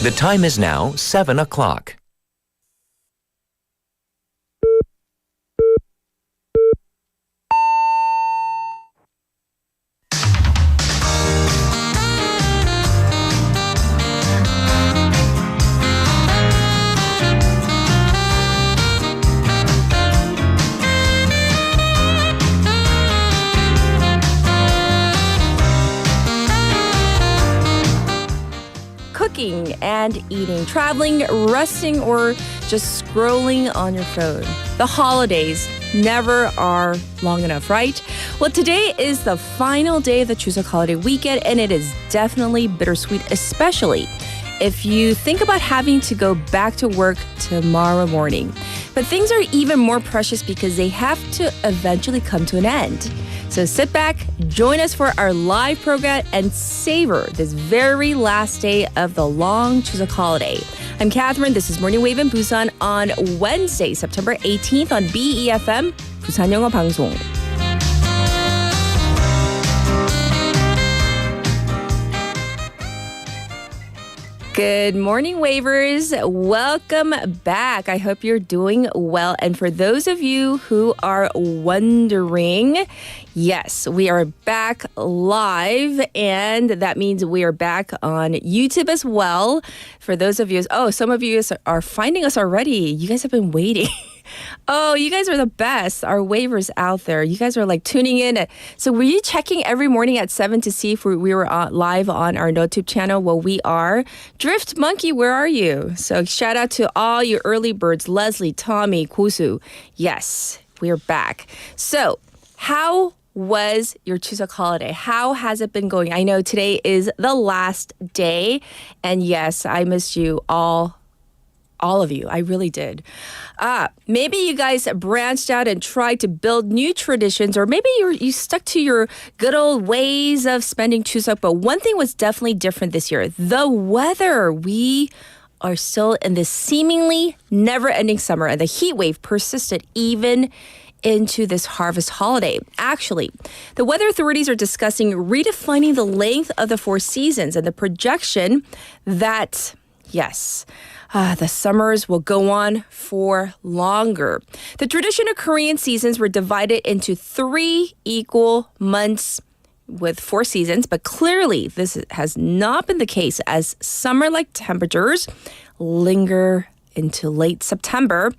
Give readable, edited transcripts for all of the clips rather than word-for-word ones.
The time is now 7 o'clock. Cooking and eating, traveling, resting, or just scrolling on your phone. The holidays never are long enough, right? Well, today is the final day of the Chuseok holiday weekend, and it is definitely bittersweet, especially if you think about having to go back to work tomorrow morning. But things are even more precious because they have to eventually come to an end. So sit back, join us for our live program, and savor this very last day of the long Chuseok holiday. I'm Catherine. This is Morning Wave in Busan on Wednesday, September 18th on BEFM, 부산 영어 방송. Good morning, Wavers. Welcome back. I hope you're doing well. And for those of you who are wondering, yes, we are back live, and that means we are back on YouTube as well. For those of you, some of you are finding us already. You guys have been waiting. Oh, you guys are the best. Our wavers out there. You guys are like tuning in. So were you checking every morning at 7 to see if we were live on our YouTube channel? Well, we are. Drift Monkey, where are you? So shout out to all you early birds, Leslie, Tommy, Kosu. Yes, we are back. So how was your Chuseok holiday? How has it been going? I know today is the last day. And yes, I missed you all of you. I really did. Maybe you guys branched out and tried to build new traditions, or maybe you stuck to your good old ways of spending Chuseok. But one thing was definitely different this year. The weather. We are still in this seemingly never-ending summer, and the heat wave persisted even into this harvest holiday. Actually, the weather authorities are discussing redefining the length of the 4 seasons and the projection that, yes, the summers will go on for longer. The traditional Korean seasons were divided into 3 equal months with 4 seasons, but clearly this has not been the case as summer-like temperatures linger into late September.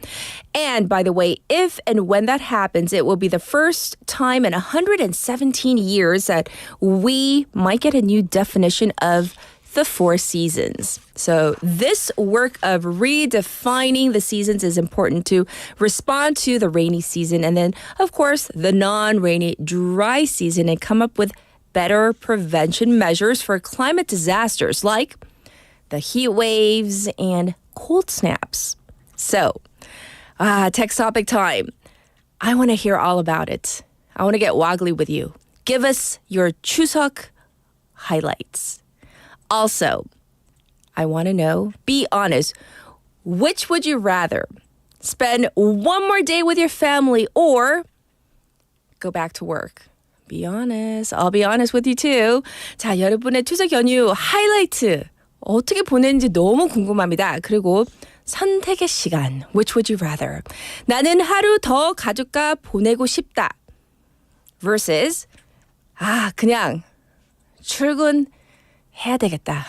And by the way, if and when that happens, it will be the first time in 117 years that we might get a new definition of the 4 seasons. So this work of redefining the seasons is important to respond to the rainy season and then, of course, the non-rainy dry season and come up with better prevention measures for climate disasters like the heat waves and cold snaps. So, text topic time. I want to hear all about it. I want to get woggly with you. Give us your Chuseok highlights. Also, I want to know, be honest, which would you rather? Spend one more day with your family or go back to work? Be honest. I'll be honest with you too. 자, 여러분의 추석 연휴 하이라이트 어떻게 보냈는지 너무 궁금합니다. 그리고 선택의 시간, which would you rather? 나는 하루 더 가족과 보내고 싶다. versus 그냥 출근 해야 되겠다.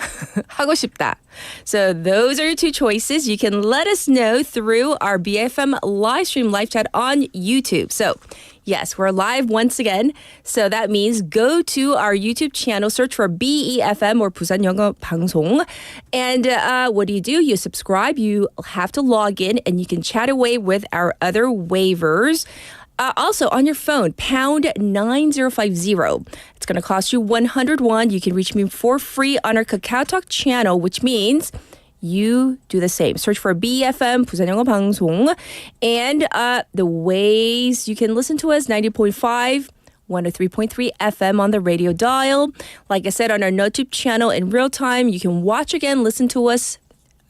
하고 싶다. So those are your 2 choices. You can let us know through our BFM live stream live chat on YouTube. So yes, we're live once again. So that means go to our YouTube channel, search for BEFM or 부산 영어 방송. And what do? You subscribe. You have to log in and you can chat away with our other wavers. Also, on your phone, pound 9050. It's going to cost you 100 won. You can reach me for free on our KakaoTalk channel, which means you do the same. Search for BFM, 부산 영어 방송. And the ways you can listen to us, 90.5, 103.3 FM on the radio dial. Like I said, on our YouTube channel in real time, you can watch again, listen to us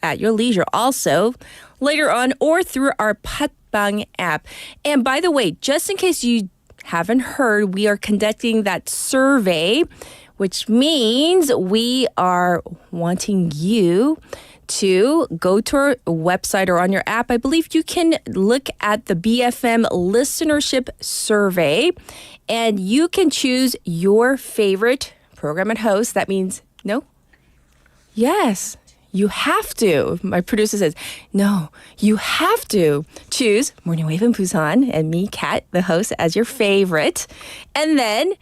at your leisure. Also, later on or through our Patbang app. And by the way, just in case you haven't heard, we are conducting that survey which means we are wanting you to go to our website or on your app. I believe you can look at the BFM listenership survey and you can choose your favorite program and host. That means no? Yes. You have to. My producer says, no, you have to choose Morning Wave in Busan and me, Kat, the host, as your favorite. And then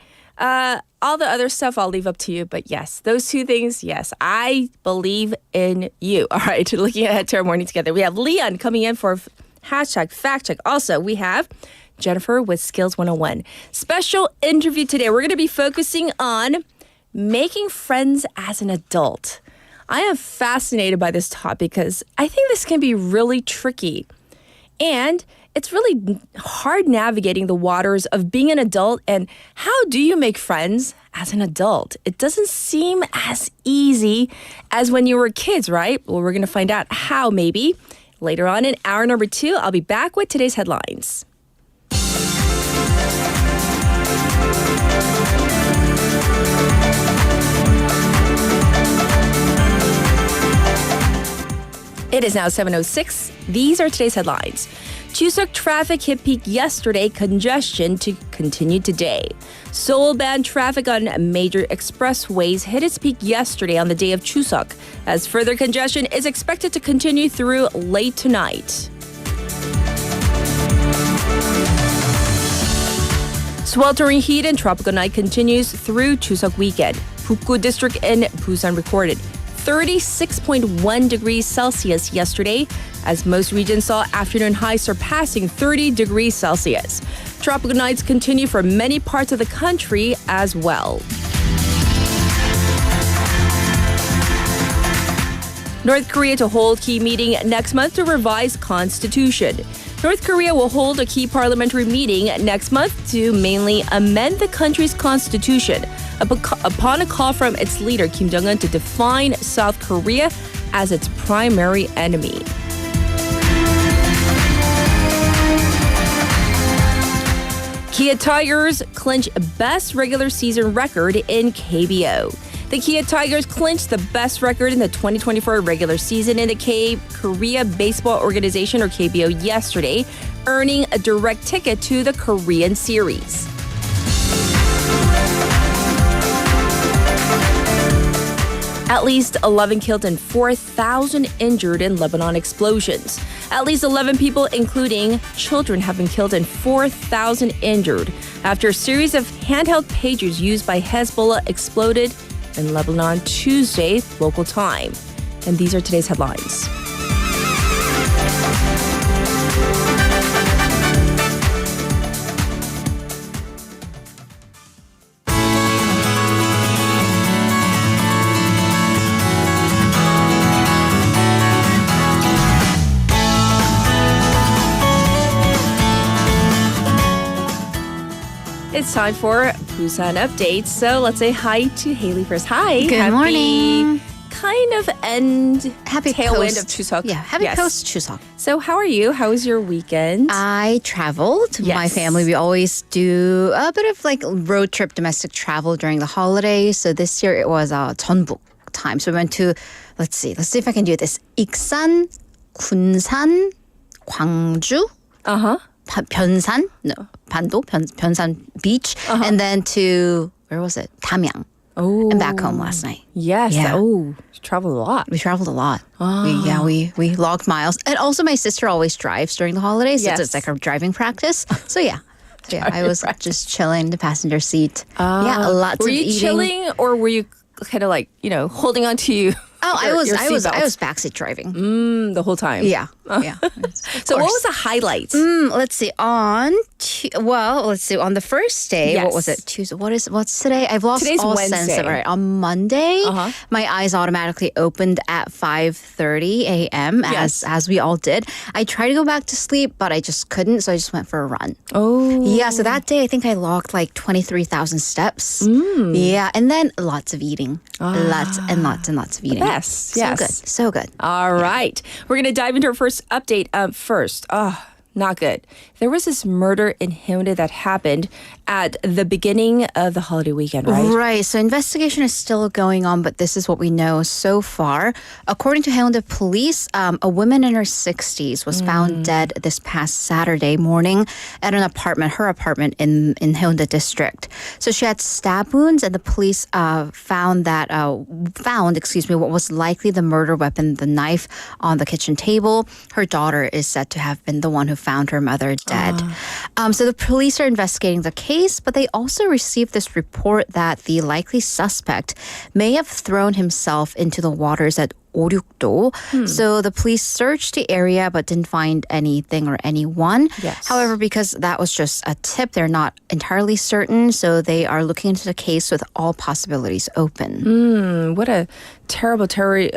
all the other stuff I'll leave up to you. But yes, those two things, yes, I believe in you. All right, looking ahead to our morning together. We have Leon coming in for hashtag fact check. Also, we have Jennifer with Skills 101. Special interview today. We're going to be focusing on making friends as an adult. I am fascinated by this topic because I think this can be really tricky. And it's really hard navigating the waters of being an adult. And how do you make friends as an adult? It doesn't seem as easy as when you were kids, right? Well, we're going to find out how maybe later on in hour number 2. I'll be back with today's headlines. It is now 7:06. These are today's headlines. Chuseok traffic hit peak yesterday. Congestion to continue today. Seoul-bound traffic on major expressways hit its peak yesterday on the day of Chuseok, as further congestion is expected to continue through late tonight. Sweltering heat and tropical night continues through Chuseok weekend. Bukgu district in Busan recorded 36.1 degrees Celsius yesterday, as most regions saw afternoon highs surpassing 30 degrees Celsius. Tropical nights continue for many parts of the country as well. North Korea to hold key meeting next month to revise constitution. North Korea will hold a key parliamentary meeting next month to mainly amend the country's constitution upon a call from its leader Kim Jong-un to define South Korea as its primary enemy. Kia Tigers clinch best regular season record in KBO. The Kia Tigers clinched the best record in the 2024 regular season in the Korea Baseball Organization, or KBO, yesterday, earning a direct ticket to the Korean Series. At least 11 killed and 4,000 injured in Lebanon explosions. At least 11 people, including children, have been killed and 4,000 injured after a series of handheld pagers used by Hezbollah exploded in Lebanon Tuesday, local time. And these are today's headlines. It's time for Busan updates. So let's say hi to Haley first. Hi. Good morning. Kind of Happy tailwind post of Chuseok. Yeah, happy post Chuseok. So how are you? How was your weekend? I traveled. Yes. My family, we always do a bit of like road trip, domestic travel during the holidays. So this year it was Jeonbuk time. So we went to, let's see if I can do this. Iksan, Kunsan, Gwangju. Pyeonsan, no, Pando, Pyeonsan Beach, and then to, where was it? Damyang. Oh. And back home last night. Yes. Yeah. Oh, you traveled a lot. We traveled a lot. We logged miles. And also my sister always drives during the holidays. Yes. So it's like her driving practice. So yeah. I was just chilling in the passenger seat. Lots were of you eating. chilling or were you kind of like, holding on to you? Oh, your I was seatbelt? backseat driving. The whole time. Yeah. So what was the highlight? Let's see. On the first day, Yes. what was it? Tuesday. What's today? I've lost Today's all Wednesday. sense of it. On Monday, my eyes automatically opened at 5:30 a.m. Yes. as we all did. I tried to go back to sleep, but I just couldn't, so I just went for a run. Oh. Yeah, so that day I think I logged like 23,000 steps. Yeah, and then lots of eating. Lots and lots and lots of eating. Yes, yes. So good. All right. We're going to dive into our first update. First, not good. There was this murder in Haeundae that happened at the beginning of the holiday weekend, right? Right. So investigation is still going on, but this is what we know so far. According to Haeundae police, a woman in her 60s was found dead this past Saturday morning at her apartment in Haeundae district. So she had stab wounds, and the police found what was likely the murder weapon, the knife, on the kitchen table. Her daughter is said to have been the one who found her mother dead. So the police are investigating the case, but they also received this report that the likely suspect may have thrown himself into the waters at Orukdo. So the police searched the area but didn't find anything or anyone. Yes. However, because that was just a tip, they're not entirely certain. So they are looking into the case with all possibilities open. What a terrible story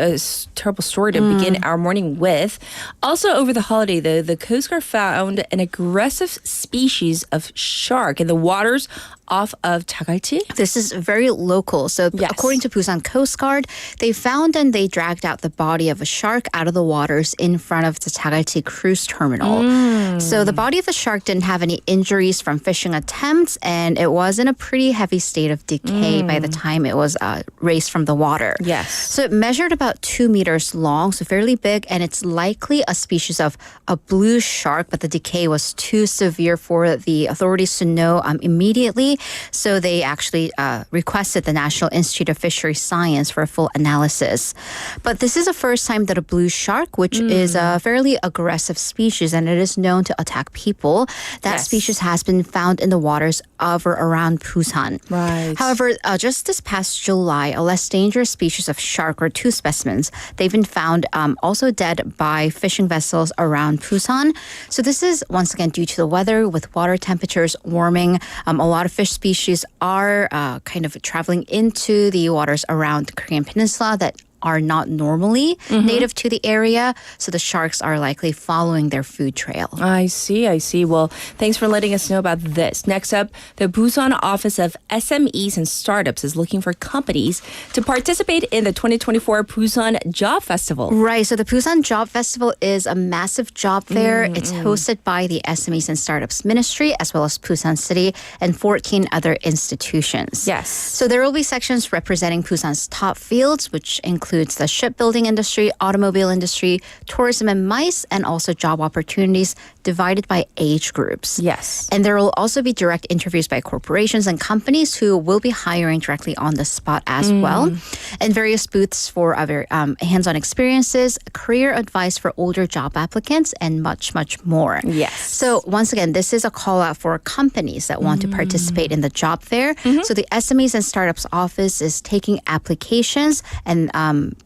to begin our morning with. Also, over the holiday, though, the Coast Guard found an aggressive species of shark in the waters off of Chagalchi. This is very local. So Yes. according to Busan Coast Guard, they found and they dragged out the body of a shark out of the waters in front of the Chagalchi cruise terminal. So the body of the shark didn't have any injuries from fishing attempts, and it was in a pretty heavy state of decay by the time it was raised from the water. Yes. So it measured about 2 meters long, so fairly big, and it's likely a species of a blue shark, but the decay was too severe for the authorities to know immediately. So they actually requested the National Institute of Fisheries Science for a full analysis. But this is the first time that a blue shark, which is a fairly aggressive species and it is known to attack people, that Yes. species has been found in the waters of or around Busan. Right. However, just this past July, a less dangerous species of shark, or 2 specimens, they've been found also dead by fishing vessels around Busan. So this is once again due to the weather, with water temperatures warming. A lot of fish species are kind of traveling into the waters around the Korean Peninsula that are not normally native to the area. So the sharks are likely following their food trail. I see. Well, thanks for letting us know about this. Next up, the Busan Office of SMEs and Startups is looking for companies to participate in the 2024 Busan Job Festival. Right. So the Busan Job Festival is a massive job fair. It's hosted by the SMEs and Startups Ministry, as well as Busan City and 14 other institutions. Yes. So there will be sections representing Busan's top fields, which includes the shipbuilding industry, automobile industry, tourism and MICE, and also job opportunities divided by age groups. Yes. And there will also be direct interviews by corporations and companies who will be hiring directly on the spot as well. And various booths for other hands-on experiences, career advice for older job applicants, and much, much more. Yes. So once again, this is a call out for companies that want to participate in the job fair. So the SMEs and Startups Office is taking applications, and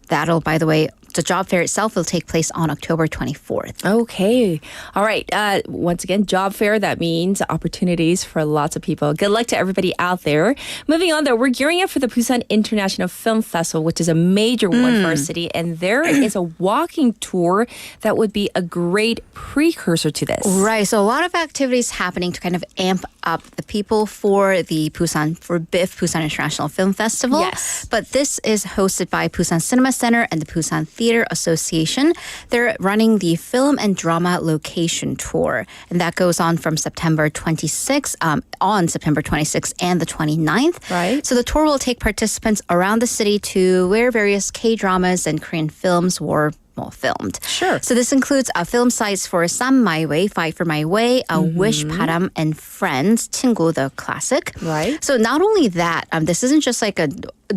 that'll, by the way, the job fair itself will take place on October 24th. Okay. All right. Once again, job fair, that means opportunities for lots of people. Good luck to everybody out there. Moving on, though, we're gearing up for the Busan International Film Festival, which is a major one for our city. And there is a walking tour that would be a great precursor to this. Right. So a lot of activities happening to kind of amp up the people for the BIF, Busan International Film Festival. Yes. But this is hosted by Busan Cinema Center and the Busan Theater Association. They're running the Film and Drama Location Tour, and that goes on from September 26th, on September 26th and the 29th. Right. So the tour will take participants around the city to where various K-dramas and Korean films were filmed. Sure. So this includes film sites for Sam My Way, Fight for My Way, Wish, Param, and Friends, 친구, the classic. Right. So not only that, this isn't just like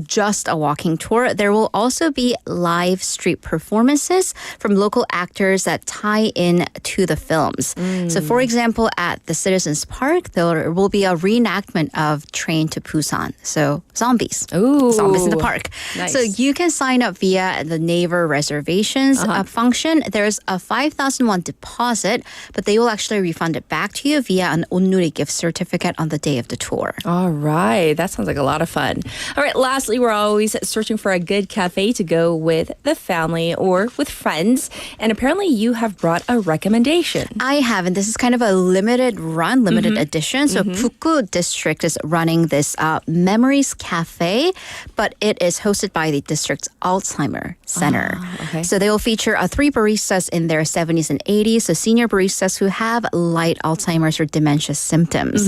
just a walking tour. There will also be live street performances from local actors that tie in to the films. So for example, at the Citizens Park, there will be a reenactment of Train to Busan. So zombies. Ooh. Zombies in the park. Nice. So you can sign up via the Naver reservations function. There's a 5,000 won deposit, but they will actually refund it back to you via an Onnuri gift certificate on the day of the tour. All right. That sounds like a lot of fun. All right. Last lastly, we're always searching for a good cafe to go with the family or with friends. And apparently you have brought a recommendation. I have, and this is kind of a limited run, limited edition. So Pukgu District is running this Memories Cafe, but it is hosted by the district's Alzheimer Center. Okay. So they will feature 3 baristas in their 70s and 80s, so senior baristas who have light Alzheimer's or dementia symptoms.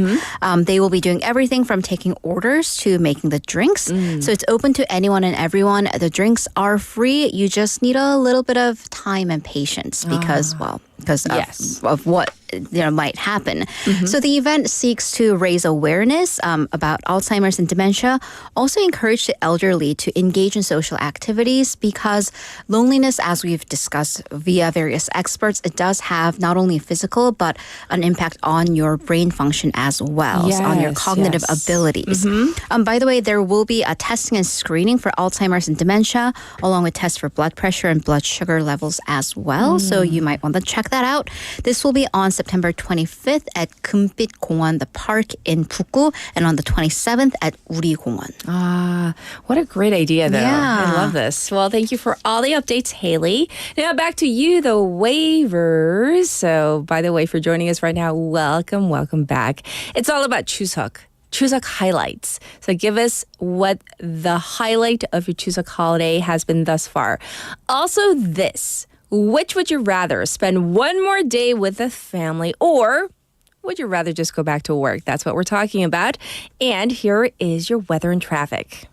They will be doing everything from taking orders to making the drinks. So it's open to anyone and everyone. The drinks are free. You just need a little bit of time and patience because of what might happen. So the event seeks to raise awareness about Alzheimer's and dementia, also encourage the elderly to engage in social activities because loneliness, as we've discussed via various experts, it does have not only physical but an impact on your brain function as well, so on your cognitive abilities. By the way, there will be a testing and screening for Alzheimer's and dementia, along with tests for blood pressure and blood sugar levels as well. So you might want to check that out. This will be on September 25th at Kumpit Gongwon, the park in Pukgu, and on the 27th at Uri Gongwon. What a great idea, though. Yeah. I love this. Well, thank you for all the updates, Haley. Now back to you, the waivers. So, by the way, for joining us right now, welcome back. It's all about Chuseok highlights. So give us what the highlight of your Chuseok holiday has been thus far. Also this, which would you rather, spend one more day with the family or would you rather just go back to work? That's what we're talking about. And here is your weather and traffic.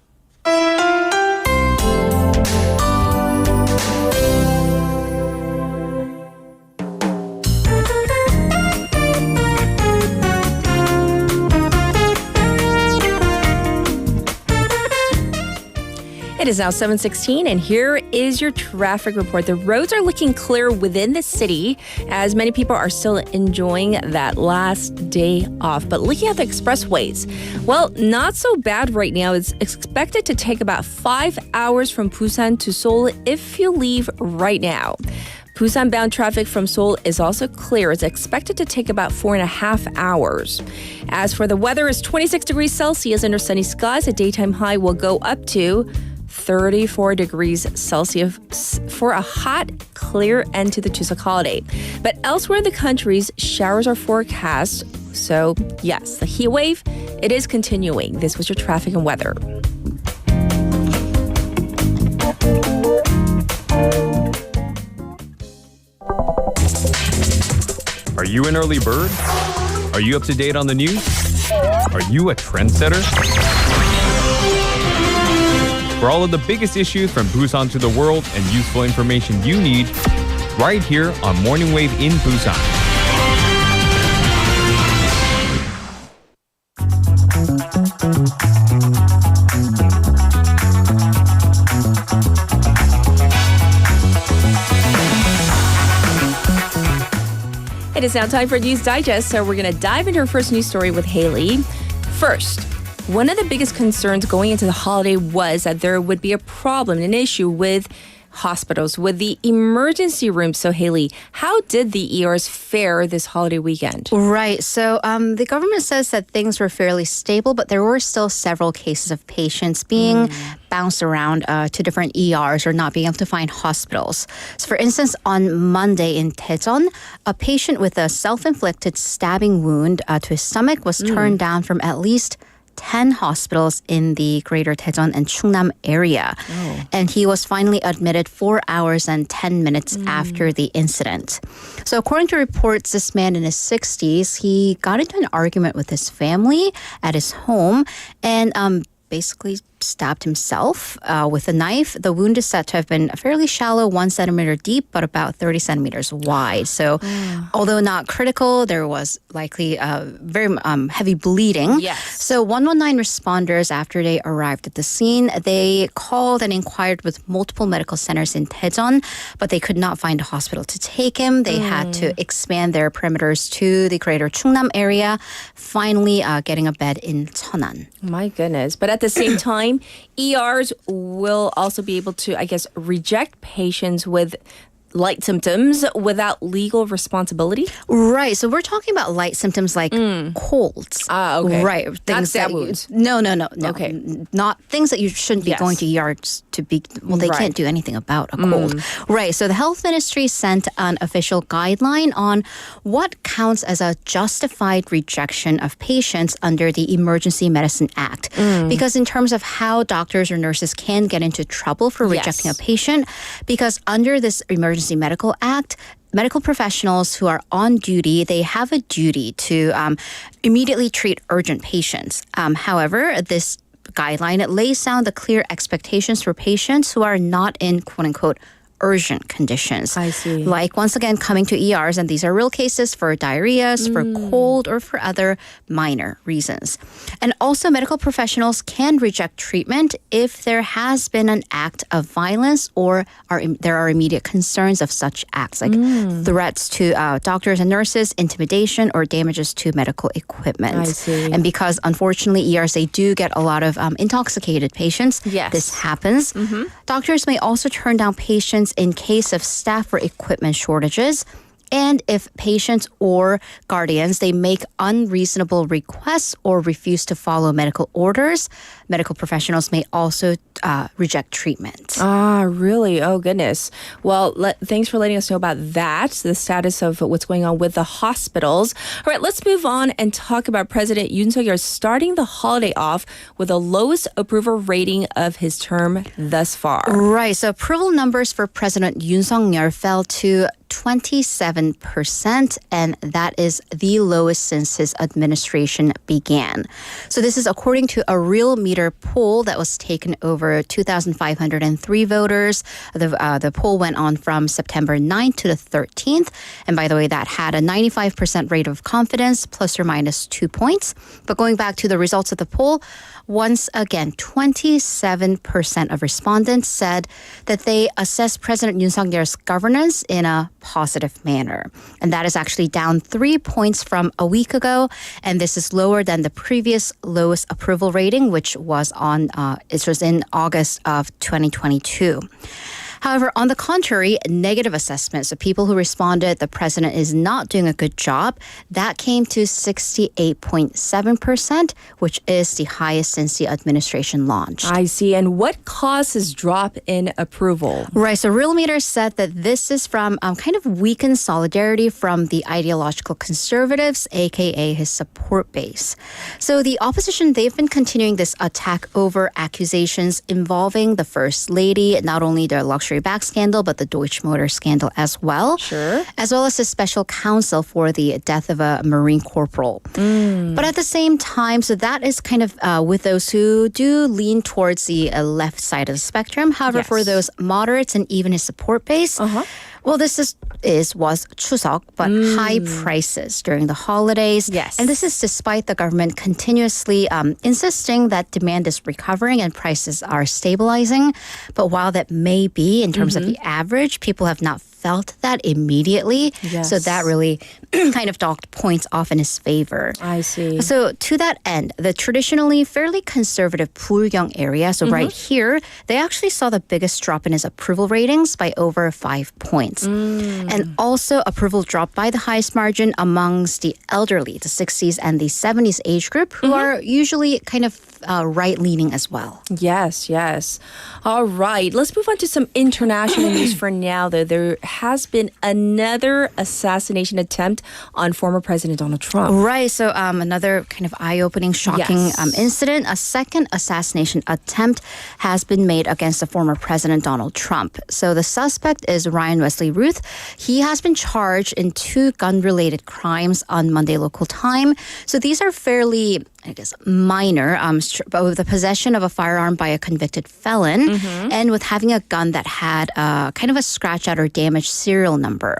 It is now 7:16, and here is your traffic report. The roads are looking clear within the city as many people are still enjoying that last day off. But looking at the expressways, well, not so bad right now. It's expected to take about 5 hours from Busan to Seoul if you leave right now. Busan-bound traffic from Seoul is also clear. It's expected to take about 4.5 hours. As for the weather, it's 26 degrees Celsius under sunny skies. The daytime high will go up to 34 degrees Celsius for a hot, clear end to the Chuseok holiday. But elsewhere in the country, showers are forecast. So, yes, the heat wave, it is continuing. This was your traffic and weather. Are you an early bird? Are you up to date on the news? Are you a trendsetter? For all of the biggest issues from Busan to the world and useful information you need, right here on Morning Wave in Busan. It is now time for News Digest, so we're going to dive into our first news story with Haley. First, one of the biggest concerns going into the holiday was that there would be a problem, an issue with hospitals, with the emergency rooms. So, Haley, how did the ERs fare this holiday weekend? Right. So the government says that things were fairly stable, but there were still several cases of patients being bounced around to different ERs or not being able to find hospitals. So, for instance, on Monday in Daejeon, a patient with a self-inflicted stabbing wound to his stomach was turned down from at least 10 hospitals in the greater Daejeon and Chungnam area. And he was finally admitted 4 hours and 10 minutes after the incident. So according to reports, this man in his 60s, he got into an argument with his family at his home and basically stabbed himself with a knife. The wound is said to have been fairly shallow, 1 centimeter deep, but about 30 centimeters wide. So although not critical, there was likely very heavy bleeding. Yes. So 119 responders, after they arrived at the scene, they called and inquired with multiple medical centers in Daejeon, but they could not find a hospital to take him. They had to expand their perimeters to the greater Chungnam area, finally getting a bed in Cheonan. My goodness. But at the same time, ERs will also be able to, I guess, reject patients with light symptoms without legal responsibility? Right. So we're talking about light symptoms like colds. Ah, okay. Right. Not Things stab that wounds. No. Okay. Not things that you shouldn't be Yes. going to ERs to be. Well, they Right. can't do anything about a cold. Right. So the health ministry sent an official guideline on what counts as a justified rejection of patients under the Emergency Medicine Act. Because in terms of how doctors or nurses can get into trouble for rejecting a Yes. patient, because under this Emergency Medical Act, medical professionals who are on duty, they have a duty to immediately treat urgent patients. However, this guideline, it lays down the clear expectations for patients who are not in quote unquote urgent conditions. I see. Like once again coming to ERs, and these are real cases for diarrheas, for cold, or for other minor reasons. And also medical professionals can reject treatment if there has been an act of violence or there are immediate concerns of such acts, like threats to doctors and nurses, intimidation, or damages to medical equipment. I see. And because unfortunately ERs, they do get a lot of intoxicated patients. Yes. This happens. Doctors may also turn down patients in case of staff or equipment shortages. And if patients or guardians, they make unreasonable requests or refuse to follow medical orders, medical professionals may also reject treatment. Ah, really? Oh, goodness. Well, thanks for letting us know about that, the status of what's going on with the hospitals. All right, let's move on and talk about President Yoon Suk-yeol starting the holiday off with the lowest approval rating of his term thus far. Right. So approval numbers for President Yoon Suk-yeol fell to 27%, and that is the lowest since his administration began. So this is according to a Real Meter poll that was taken over 2,503 voters. The poll went on from September 9th to the 13th. And by the way, that had a 95% rate of confidence, plus or minus 2 points. But going back to the results of the poll, once again, 27% of respondents said that they assessed President Yoon Suk-yeol's governance in a positive manner. And that is actually down 3 points from a week ago. And this is lower than the previous lowest approval rating, which was in August of 2022. However, on the contrary, negative assessments of people who responded the president is not doing a good job, that came to 68.7%, which is the highest since the administration launched. I see. And what caused his drop in approval? Right. So Real Meter said that this is from kind of weakened solidarity from the ideological conservatives, aka his support base. So the opposition, they've been continuing this attack over accusations involving the First Lady, not only the luxury bag scandal, but the Deutsche Motor scandal as well. Sure. As well as the special counsel for the death of a Marine corporal. But at the same time, so that is kind of with those who do lean towards the left side of the spectrum. However, for Yes. those moderates and even his support base, well, this was Chuseok, but high prices during the holidays. Yes. And this is despite the government continuously insisting that demand is recovering and prices are stabilizing. But while that may be in terms of the average, people have not felt that immediately. Yes. So that really kind of docked points off in his favor. I see. So to that end, the traditionally fairly conservative Bulgyeong area, so right here, they actually saw the biggest drop in his approval ratings by over 5 points. And also approval dropped by the highest margin amongst the elderly, the 60s and the 70s age group, who are usually kind of right-leaning as well. Yes, yes. All right. Let's move on to some international news for now, though. There has been another assassination attempt on former President Donald Trump. Right. So another kind of eye-opening, shocking Yes. incident. A second assassination attempt has been made against the former President Donald Trump. So the suspect is Ryan Wesley Ruth. He has been charged in 2 gun-related crimes on Monday local time. So these are fairly, I guess, minor, but with the possession of a firearm by a convicted felon and with having a gun that had kind of a scratch out or damaged serial number.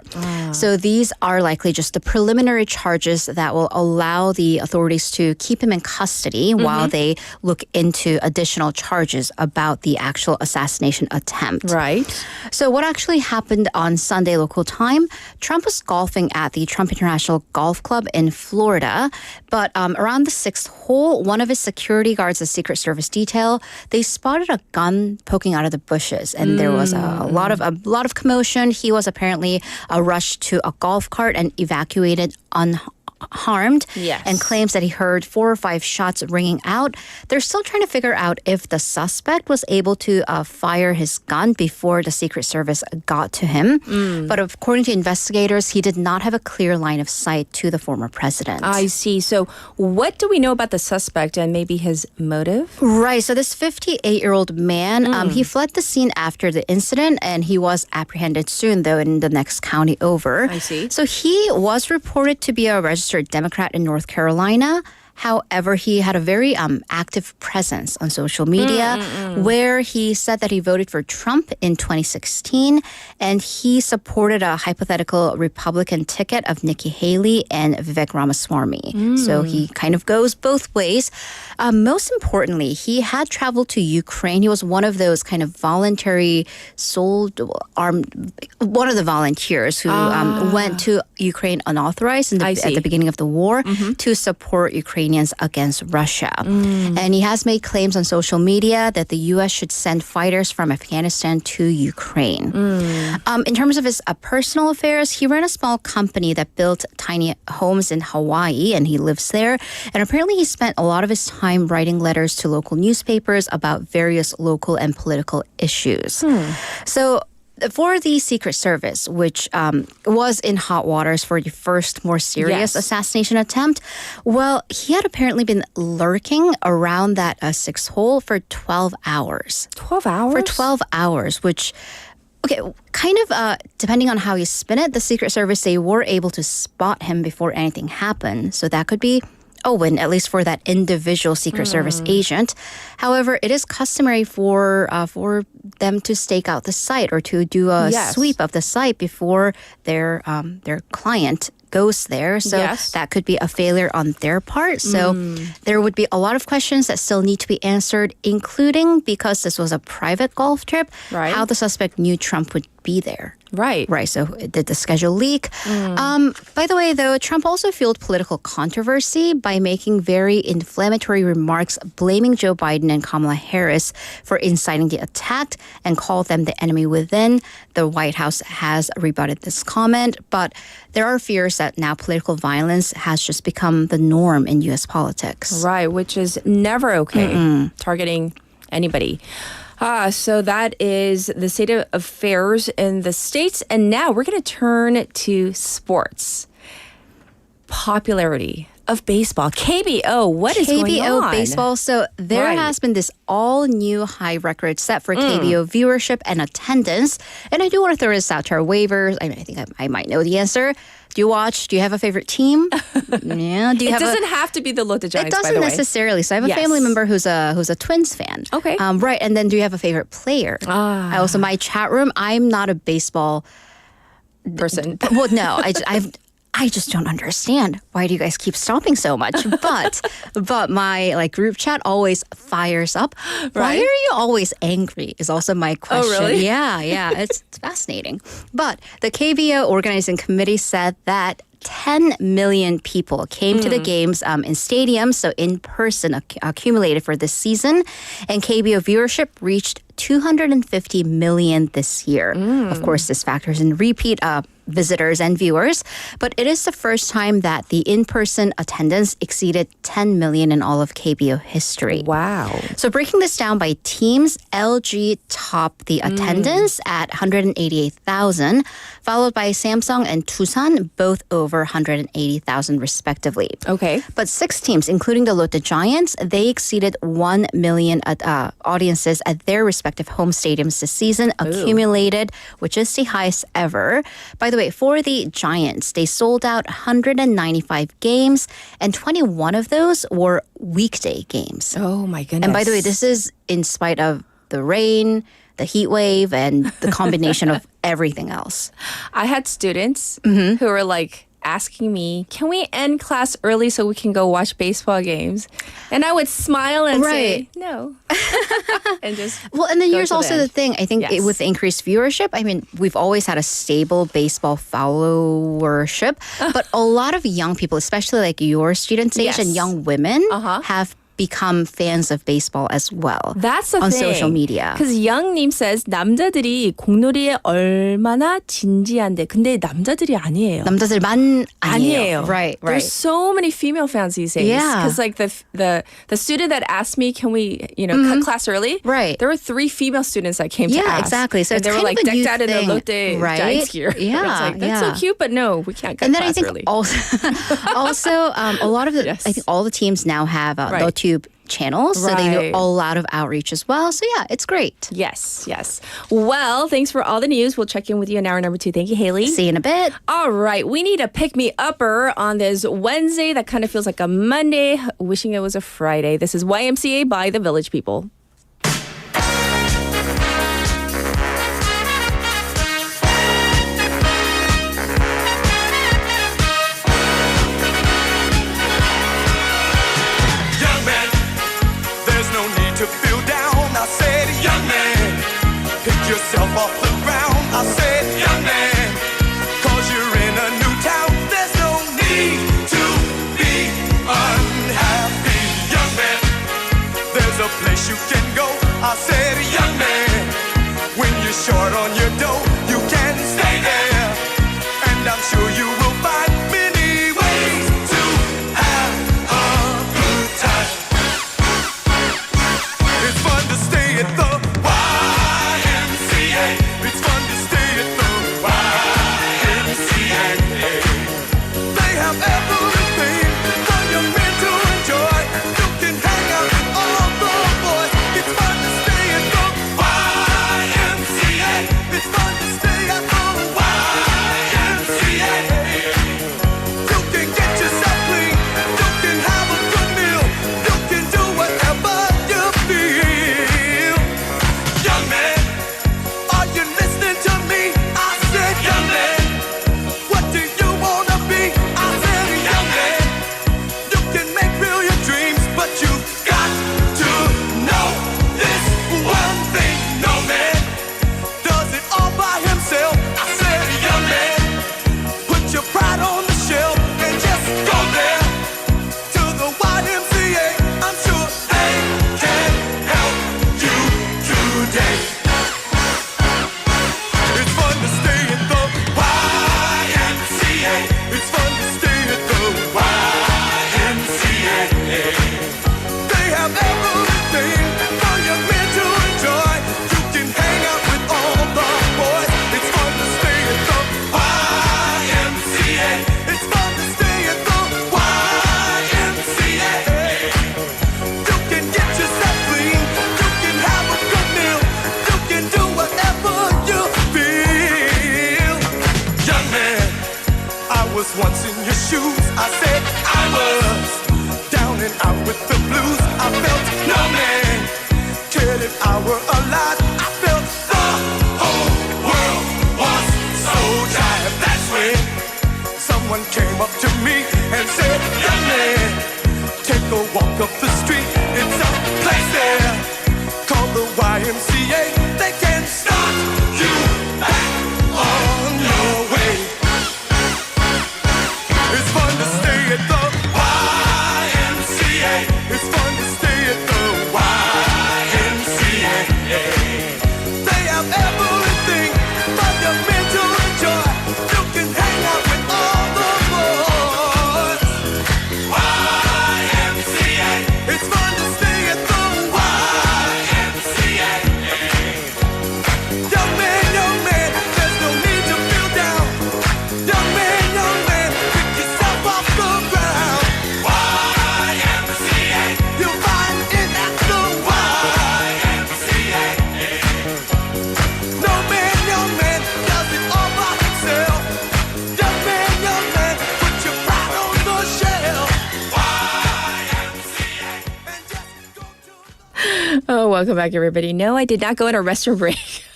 So these are likely just the preliminary charges that will allow the authorities to keep him in custody while they look into additional charges about the actual assassination attempt. Right. So what actually happened on Sunday local time, Trump was golfing at the Trump International Golf Club in Florida, but around the sixth hole, one of his security guards, the Secret Service detail, they spotted a gun poking out of the bushes, and there was a lot of commotion. He was apparently rushed to a golf cart and evacuated unharmed, Yes. and claims that he heard 4 or 5 shots ringing out. They're still trying to figure out if the suspect was able to fire his gun before the Secret Service got to him. But according to investigators, he did not have a clear line of sight to the former president. I see. So what do we know about the suspect and maybe his motive? Right. So this 58-year-old man, he fled the scene after the incident, and he was apprehended soon, though, in the next county over. I see. So he was reported to be a registered Democrat in North Carolina. However, he had a very active presence on social media where he said that he voted for Trump in 2016 and he supported a hypothetical Republican ticket of Nikki Haley and Vivek Ramaswamy. So he kind of goes both ways. Most importantly, he had traveled to Ukraine. He was one of those kind of voluntary one of the volunteers who went to Ukraine unauthorized I see. at the beginning of the war to support Ukrainians against Russia. And he has made claims on social media that the U.S. should send fighters from Afghanistan to Ukraine. In terms of his personal affairs, he ran a small company that built tiny homes in Hawaii, and he lives there. And apparently he spent a lot of his time writing letters to local newspapers about various local and political issues. So for the Secret Service, which was in hot waters for the first more serious Yes. assassination attempt, well, he had apparently been lurking around that sixth hole for 12 hours. 12 hours? For 12 hours, which, okay, kind of depending on how you spin it, the Secret Service, they were able to spot him before anything happened. So that could be a win, at least for that individual Secret Service agent. However, it is customary for them to stake out the site or to do a Yes. sweep of the site before their client goes there. So Yes. that could be a failure on their part. So there would be a lot of questions that still need to be answered, including because this was a private golf trip, Right. how the suspect knew Trump would be there. Right. Right. So did the schedule leak? By the way, though, Trump also fueled political controversy by making very inflammatory remarks blaming Joe Biden and Kamala Harris for inciting the attack and called them the enemy within. The White House has rebutted this comment, but there are fears that now political violence has just become the norm in U.S. politics. Right, which is never okay, targeting anybody. So that is the state of affairs in the States. And now we're going to turn to sports. Popularity of baseball. KBO, what is going on? KBO baseball. So there Right. has been this all new high record set for KBO viewership and attendance. And I do want to throw this out to our waivers. I think I might know the answer. Do you watch? Do you have a favorite team? Yeah. Do you It have doesn't have to be the Lotte It Giants, by doesn't the way. necessarily. So I have a Yes. family member who's a Twins fan. Okay. Right. And then do you have a favorite player? I also my chat room. I'm not a baseball Person. well, no, I just don't understand. Why do you guys keep stopping so much? But my group chat always fires up. Why Right. are you always angry? Is also my question. really? Yeah, it's fascinating. But the KBO organizing committee said that 10 million people came to the games in stadiums, so in person accumulated for this season, and KBO viewership reached 250 million this year. Of course, this factors in repeat visitors and viewers, but it is the first time that the in-person attendance exceeded 10 million in all of KBO history. Wow. So breaking this down by teams, LG topped the attendance at 188,000, followed by Samsung and Tusan, both over 180,000 respectively. Okay. But 6 teams, including the Lotte Giants, they exceeded 1 million audiences at their respective home stadiums this season, accumulated, which is the highest ever. By the way, for the Giants, they sold out 195 games, and 21 of those were weekday games. Oh, my goodness. And by the way, this is in spite of the rain, the heat wave and the combination of everything else. I had students Mm-hmm. who were like asking me, can we end class early so we can go watch baseball games? And I would smile and say, Right. no. And just Well, and then go here's to also the the end. thing. I think Yes. with increased viewership, I mean, we've always had a stable baseball followership, but a lot of young people, especially like your students' age Yes. and young women, Uh-huh. have become fans of baseball as well. That's the on thing. social media. Because Young님 says 남자들이 공놀이에 얼마나 진지한데 근데 남자들이 아니에요. 남자들만 아니에요. 아니에요. Right, right. There's so many female fans these days. Yeah. Because like the student that asked me, can we cut class early? Mm-hmm. Right. There were 3 female students that came to Yeah, ask. exactly. So and it's they were kind like of a decked new out in the thing, Lotte right? Giants gear. Yeah, I was like, that's yeah. so cute, but no, we can't cut And then I class think early. also a lot of the Yes. I think all the teams now have Right. YouTube channels, so they Right. do a lot of outreach as well. So yeah, it's great. Yes, yes. Well, thanks for all the news. We'll check in with you in hour number 2. Thank you, Haley. See you in a bit. All right, we need a pick-me-upper on this Wednesday that kind of feels like a Monday, wishing it was a Friday. This is YMCA by the Village People. Young man, there's no need to feel down. I said, young man, pick yourself off the ground. I said, young man, cause you're in a new town. There's no need to be unhappy. Young man, there's a place you can go. I said, young man, when you're short on your dough, you can stay there. And I'm sure you will find many ways to have a good time. It's fun to stay at the YMCA. It's fun to stay at the YMCA. They have everything for your men to enjoy. You can hang out with all the boys. It's fun to stay at the YMCA. It's fun to stay at the YMCA. You can get yourself clean. You can have a good meal. You can do whatever you feel. Young man, are you listening to me? I said, young man, what do you wanna be? I said, young man, you can make real your dreams, but you've got to know this one thing. No man does it all by himself. I said, young man, put your pride on the shelf and just go there to the YMCA. I'm sure they can help you today. It's fun to stay at the YMCA. It's fun to stay at the YMCA. They have everything for young men to enjoy. You can hang out with all the boys. It's fun to stay at the YMCA. It's fun to stay at the YMCA. You can get yourself clean. You can have a good meal. You can do whatever you feel. Young man, I was once in your shoes. I said I was down and out with the blues. I felt no man cared if I were alive. I felt the whole world was so tired. That's when someone came up to me and said, young man, take a walk up the street. It's a place there called the YMCA. They can start you back on your way. It's fun to stay at the YMCA. It's fun to stay at the YMCA. They have everything for your men to enjoy. You can hang out with all the boys. Welcome back, everybody. No, I did not go on a restroom break.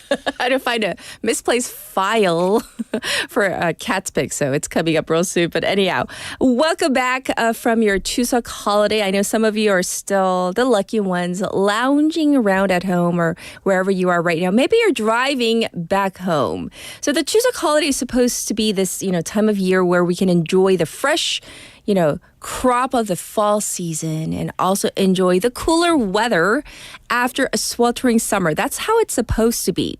I had to find a misplaced file for Cat's Pick, so it's coming up real soon. But anyhow, welcome back from your Chuseok holiday. I know some of you are still the lucky ones lounging around at home or wherever you are right now. Maybe you're driving back home. So the Chuseok holiday is supposed to be this, time of year where we can enjoy the fresh, crop of the fall season and also enjoy the cooler weather after a sweltering summer. That's how it's supposed to be.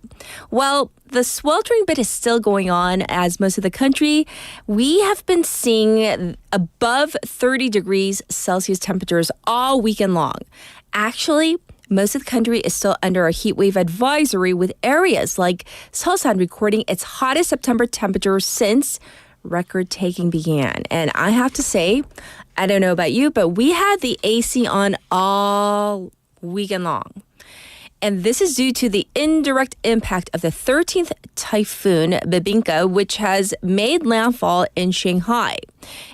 Well, the sweltering bit is still going on as most of the country. We have been seeing above 30 degrees Celsius temperatures all weekend long. Actually, most of the country is still under a heat wave advisory with areas like Seosan recording its hottest September temperature since record taking began. And I have to say, I don't know about you, but we had the AC on all weekend long. And this is due to the indirect impact of the 13th typhoon, Bebinca, which has made landfall in Shanghai.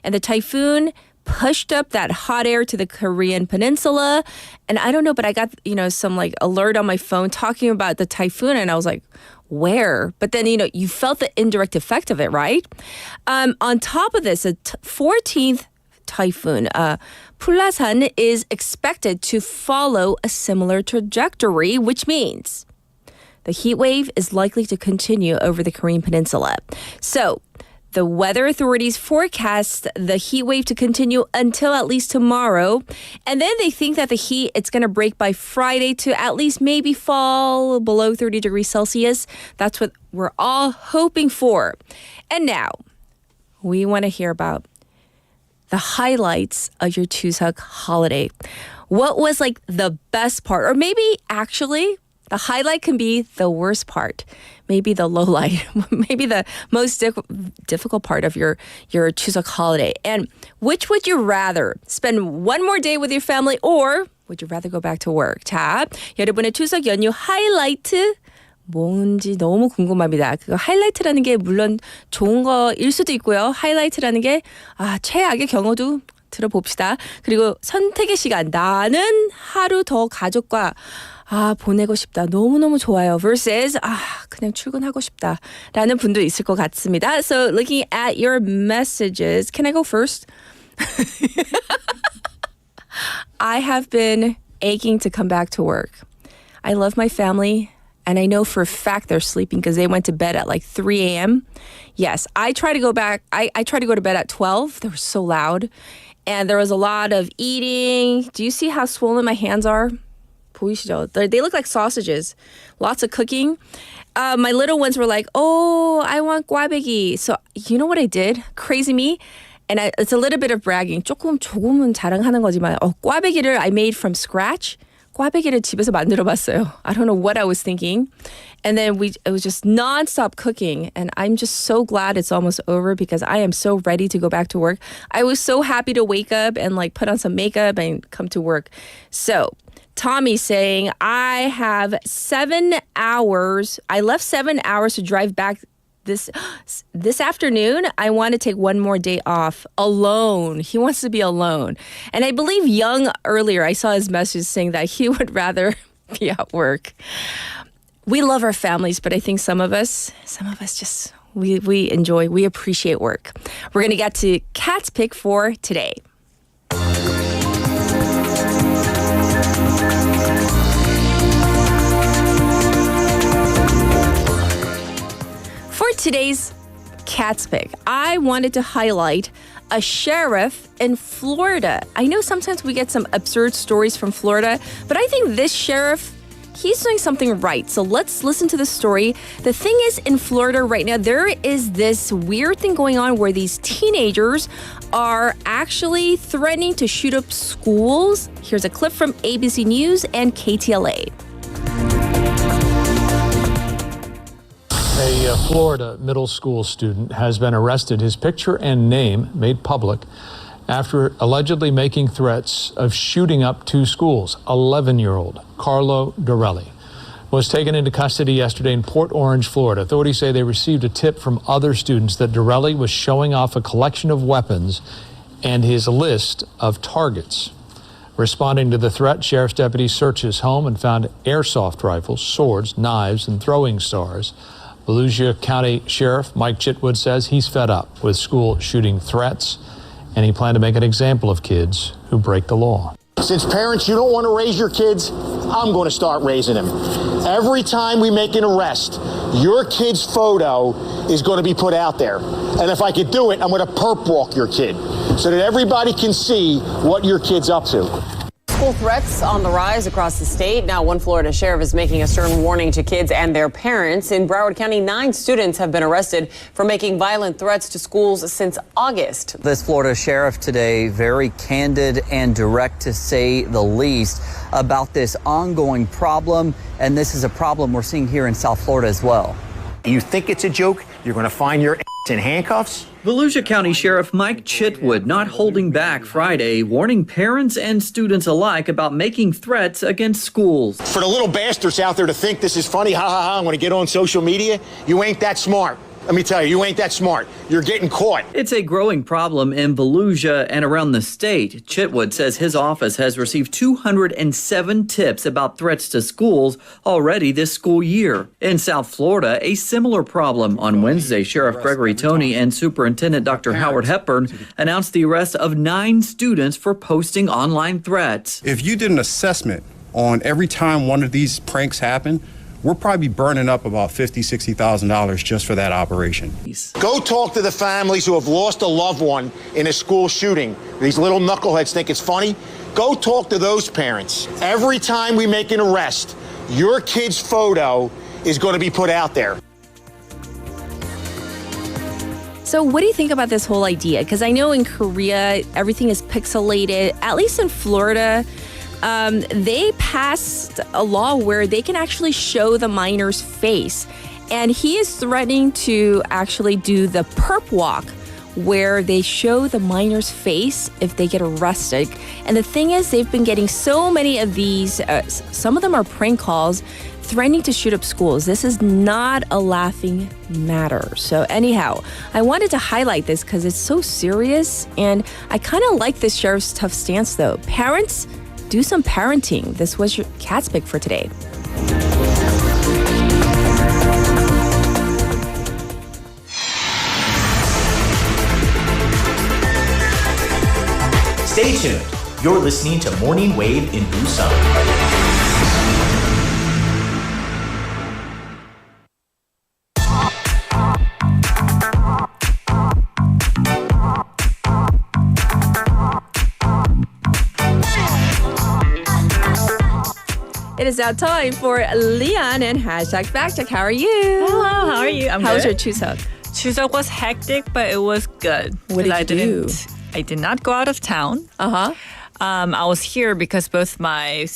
And the typhoon pushed up that hot air to the Korean peninsula. And I don't know, but I got, some alert on my phone talking about the typhoon. And I was like, where? But then, you felt the indirect effect of it, right? On top of this, a 14th typhoon, Pulasan, is expected to follow a similar trajectory, which means the heat wave is likely to continue over the Korean peninsula. So the weather authorities forecast the heat wave to continue until at least tomorrow. And then they think that the heat, it's going to break by Friday to at least maybe fall below 30 degrees Celsius. That's what we're all hoping for. And now we want to hear about the highlights of your Chuseok holiday. What was the best part? Or maybe actually the highlight can be the worst part. Maybe the low light, maybe the most difficult part of your Chuseok holiday. And which would you rather? Spend one more day with your family or would you rather go back to work? 자, 여러분의 추석 연휴 하이라이트 뭔지 너무 궁금합니다. 그 하이라이트라는 게 물론 좋은 거일 수도 있고요. 하이라이트라는 게 최악의 경우도 들어봅시다. 그리고 선택의 시간. 나는 하루 더 가족과 보내고 싶다. 너무너무 좋아요. versus 그냥 출근하고 싶다. 라는 분도 있을 것 같습니다. So looking at your messages, can I go first? I have been aching to come back to work. I love my family. And I know for a fact they're sleeping because they went to bed at 3 a.m. Yes, I try to go back. I try to go to bed at 12. They were so loud. And there was a lot of eating. Do you see how swollen my hands are? 보이시죠? They look like sausages. Lots of cooking. My little ones were like, oh, I want 꽈배기. So you know what I did? Crazy me. And it's a little bit of bragging. 조금은 자랑하는 거지만 꽈배기를 I made from scratch. 꽈배기를 집에서 만들어봤어요. I don't know what I was thinking. And then it was just nonstop cooking. And I'm just so glad it's almost over because I am so ready to go back to work. I was so happy to wake up and put on some makeup and come to work. So Tommy saying, I have 7 hours. I left 7 hours to drive back this afternoon. I want to take one more day off alone. He wants to be alone. And I believe Young earlier, I saw his message saying that he would rather be at work. We love our families, but I think some of us just, we enjoy, we appreciate work. We're going to get to Cat's Pick for today. For today's Cat's Pick, I wanted to highlight a sheriff in Florida. I know sometimes we get some absurd stories from Florida, but I think this sheriff, he's doing something right. So let's listen to the story. The thing is, in Florida right now, there is this weird thing going on where these teenagers are actually threatening to shoot up schools. Here's a clip from ABC News and KTLA. A Florida middle school student has been arrested, his picture and name made public after allegedly making threats of shooting up 2 schools. 11-year-old Carlo Dorelli was taken into custody yesterday in Port Orange, Florida. Authorities say they received a tip from other students that Dorelli was showing off a collection of weapons and his list of targets. Responding to the threat, sheriff's deputies searched his home and found airsoft rifles, swords, knives, and throwing stars. Volusia County Sheriff Mike Chitwood says he's fed up with school shooting threats, and he planned to make an example of kids who break the law. Since parents, you don't want to raise your kids, I'm going to start raising them. Every time we make an arrest, your kid's photo is going to be put out there. And if I could do it, I'm going to perp walk your kid so that everybody can see what your kid's up to. School threats on the rise across the state. Now, one Florida sheriff is making a stern warning to kids and their parents. In Broward County, 9 students have been arrested for making violent threats to schools since August. This Florida sheriff today very candid and direct, to say the least, about this ongoing problem. And this is a problem we're seeing here in South Florida as well. You think it's a joke? You're going to find your in handcuffs? Volusia County Sheriff Mike Chitwood not holding back Friday, warning parents and students alike about making threats against schools. For the little bastards out there to think this is funny, ha ha ha, I'm going to get on social media, you ain't that smart. Let me tell you, you ain't that smart. You're getting caught. It's a growing problem in Volusia and around the state. Chitwood says his office has received 207 tips about threats to schools already this school year. In South Florida, a similar problem. On Wednesday, Sheriff Gregory Toney and Superintendent Dr. Howard Hepburn announced the arrest of 9 students for posting online threats. If you did an assessment on every time one of these pranks happen, we're probably burning up about $50,000, $60,000 just for that operation. Go talk to the families who have lost a loved one in a school shooting. These little knuckleheads think it's funny. Go talk to those parents. Every time we make an arrest, your kid's photo is going to be put out there. So what do you think about this whole idea? Because I know in Korea, everything is pixelated. At least in Florida, they passed a law where they can actually show the minor's face. And he is threatening to actually do the perp walk, where they show the minor's face if they get arrested. And the thing is, they've been getting so many of these, some of them are prank calls, threatening to shoot up schools. This is not a laughing matter. So anyhow, I wanted to highlight this because it's so serious. And I kind of like this sheriff's tough stance, though. Parents, do some parenting. This was your Cat's Pick for today. Stay tuned. You're listening to Morning Wave in Busan. It is now time for Leon and #Backcheck. How are you? Hello, how are you? How was your Chuseok? Chuseok was hectic, but it was good. What did you do? I did not go out of town. I was here because both my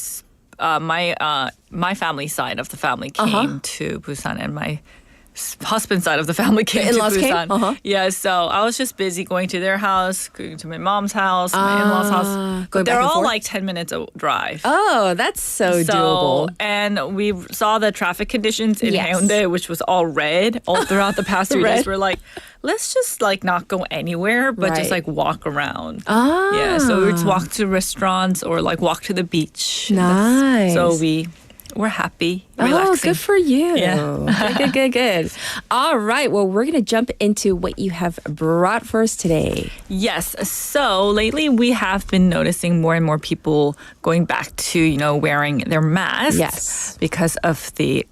family side of the family came to Busan, and my husband's side of the family came to Busan. Yeah, so I was just busy going to their house, going to my mom's house, my in-laws' house. But they're all like 10 minutes a drive. Oh, that's so doable. And we saw the traffic conditions in Haeundae, which was all red all throughout the past 3 days. We're like, let's just like not go anywhere, but just like walk around. Yeah, so we just walk to restaurants or like walk to the beach. Nice. So we're happy, relaxing. Oh, good for you. Yeah. Good. All right. Well, we're going to jump into what you have brought for us today. Yes. So lately we have been noticing more and more people going back to, wearing their masks. Yes. Because of the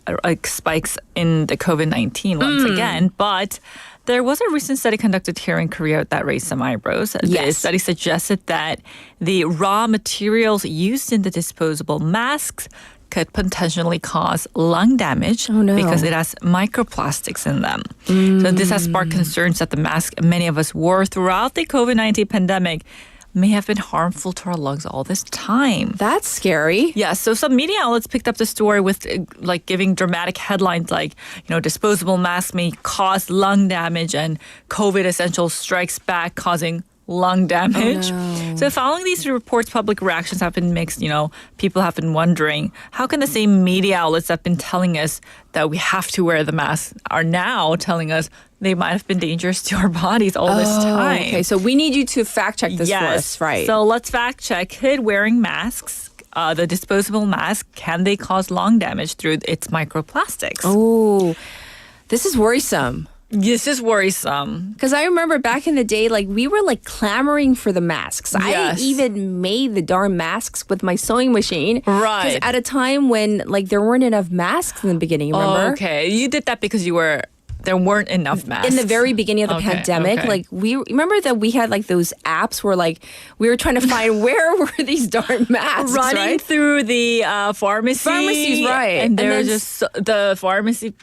spikes in the COVID-19 once again. But there was a recent study conducted here in Korea that raised some eyebrows. The study suggested that the raw materials used in the disposable masks could potentially cause lung damage because it has microplastics in them. So this has sparked concerns that the mask many of us wore throughout the COVID-19 pandemic may have been harmful to our lungs all this time. That's scary. Yeah, so some media outlets picked up the story with like giving dramatic headlines like, disposable masks may cause lung damage and COVID essential strikes back, causing lung damage. Oh, So following these reports, public reactions have been mixed. People have been wondering, how can the same media outlets that have been telling us that we have to wear the mask are now telling us they might have been dangerous to our bodies all this time? Okay, so we need you to fact check this for Yes. us, right? So let's fact check. Kid wearing masks, the disposable mask, can they cause lung damage through its microplastics? Oh, this is worrisome. This is worrisome. Because I remember back in the day, like we were like clamoring for the masks. I Yes. even made the darn masks with my sewing machine. Right. Because at a time when like there weren't enough masks in the beginning, remember? Oh, okay. You did that because there weren't enough masks. In the very beginning of the Okay, pandemic, okay. like we remember that we had like those apps where like we were trying to find where were these darn masks, running right? through the pharmacy. Pharmacies, right. And they And were then just the pharmacy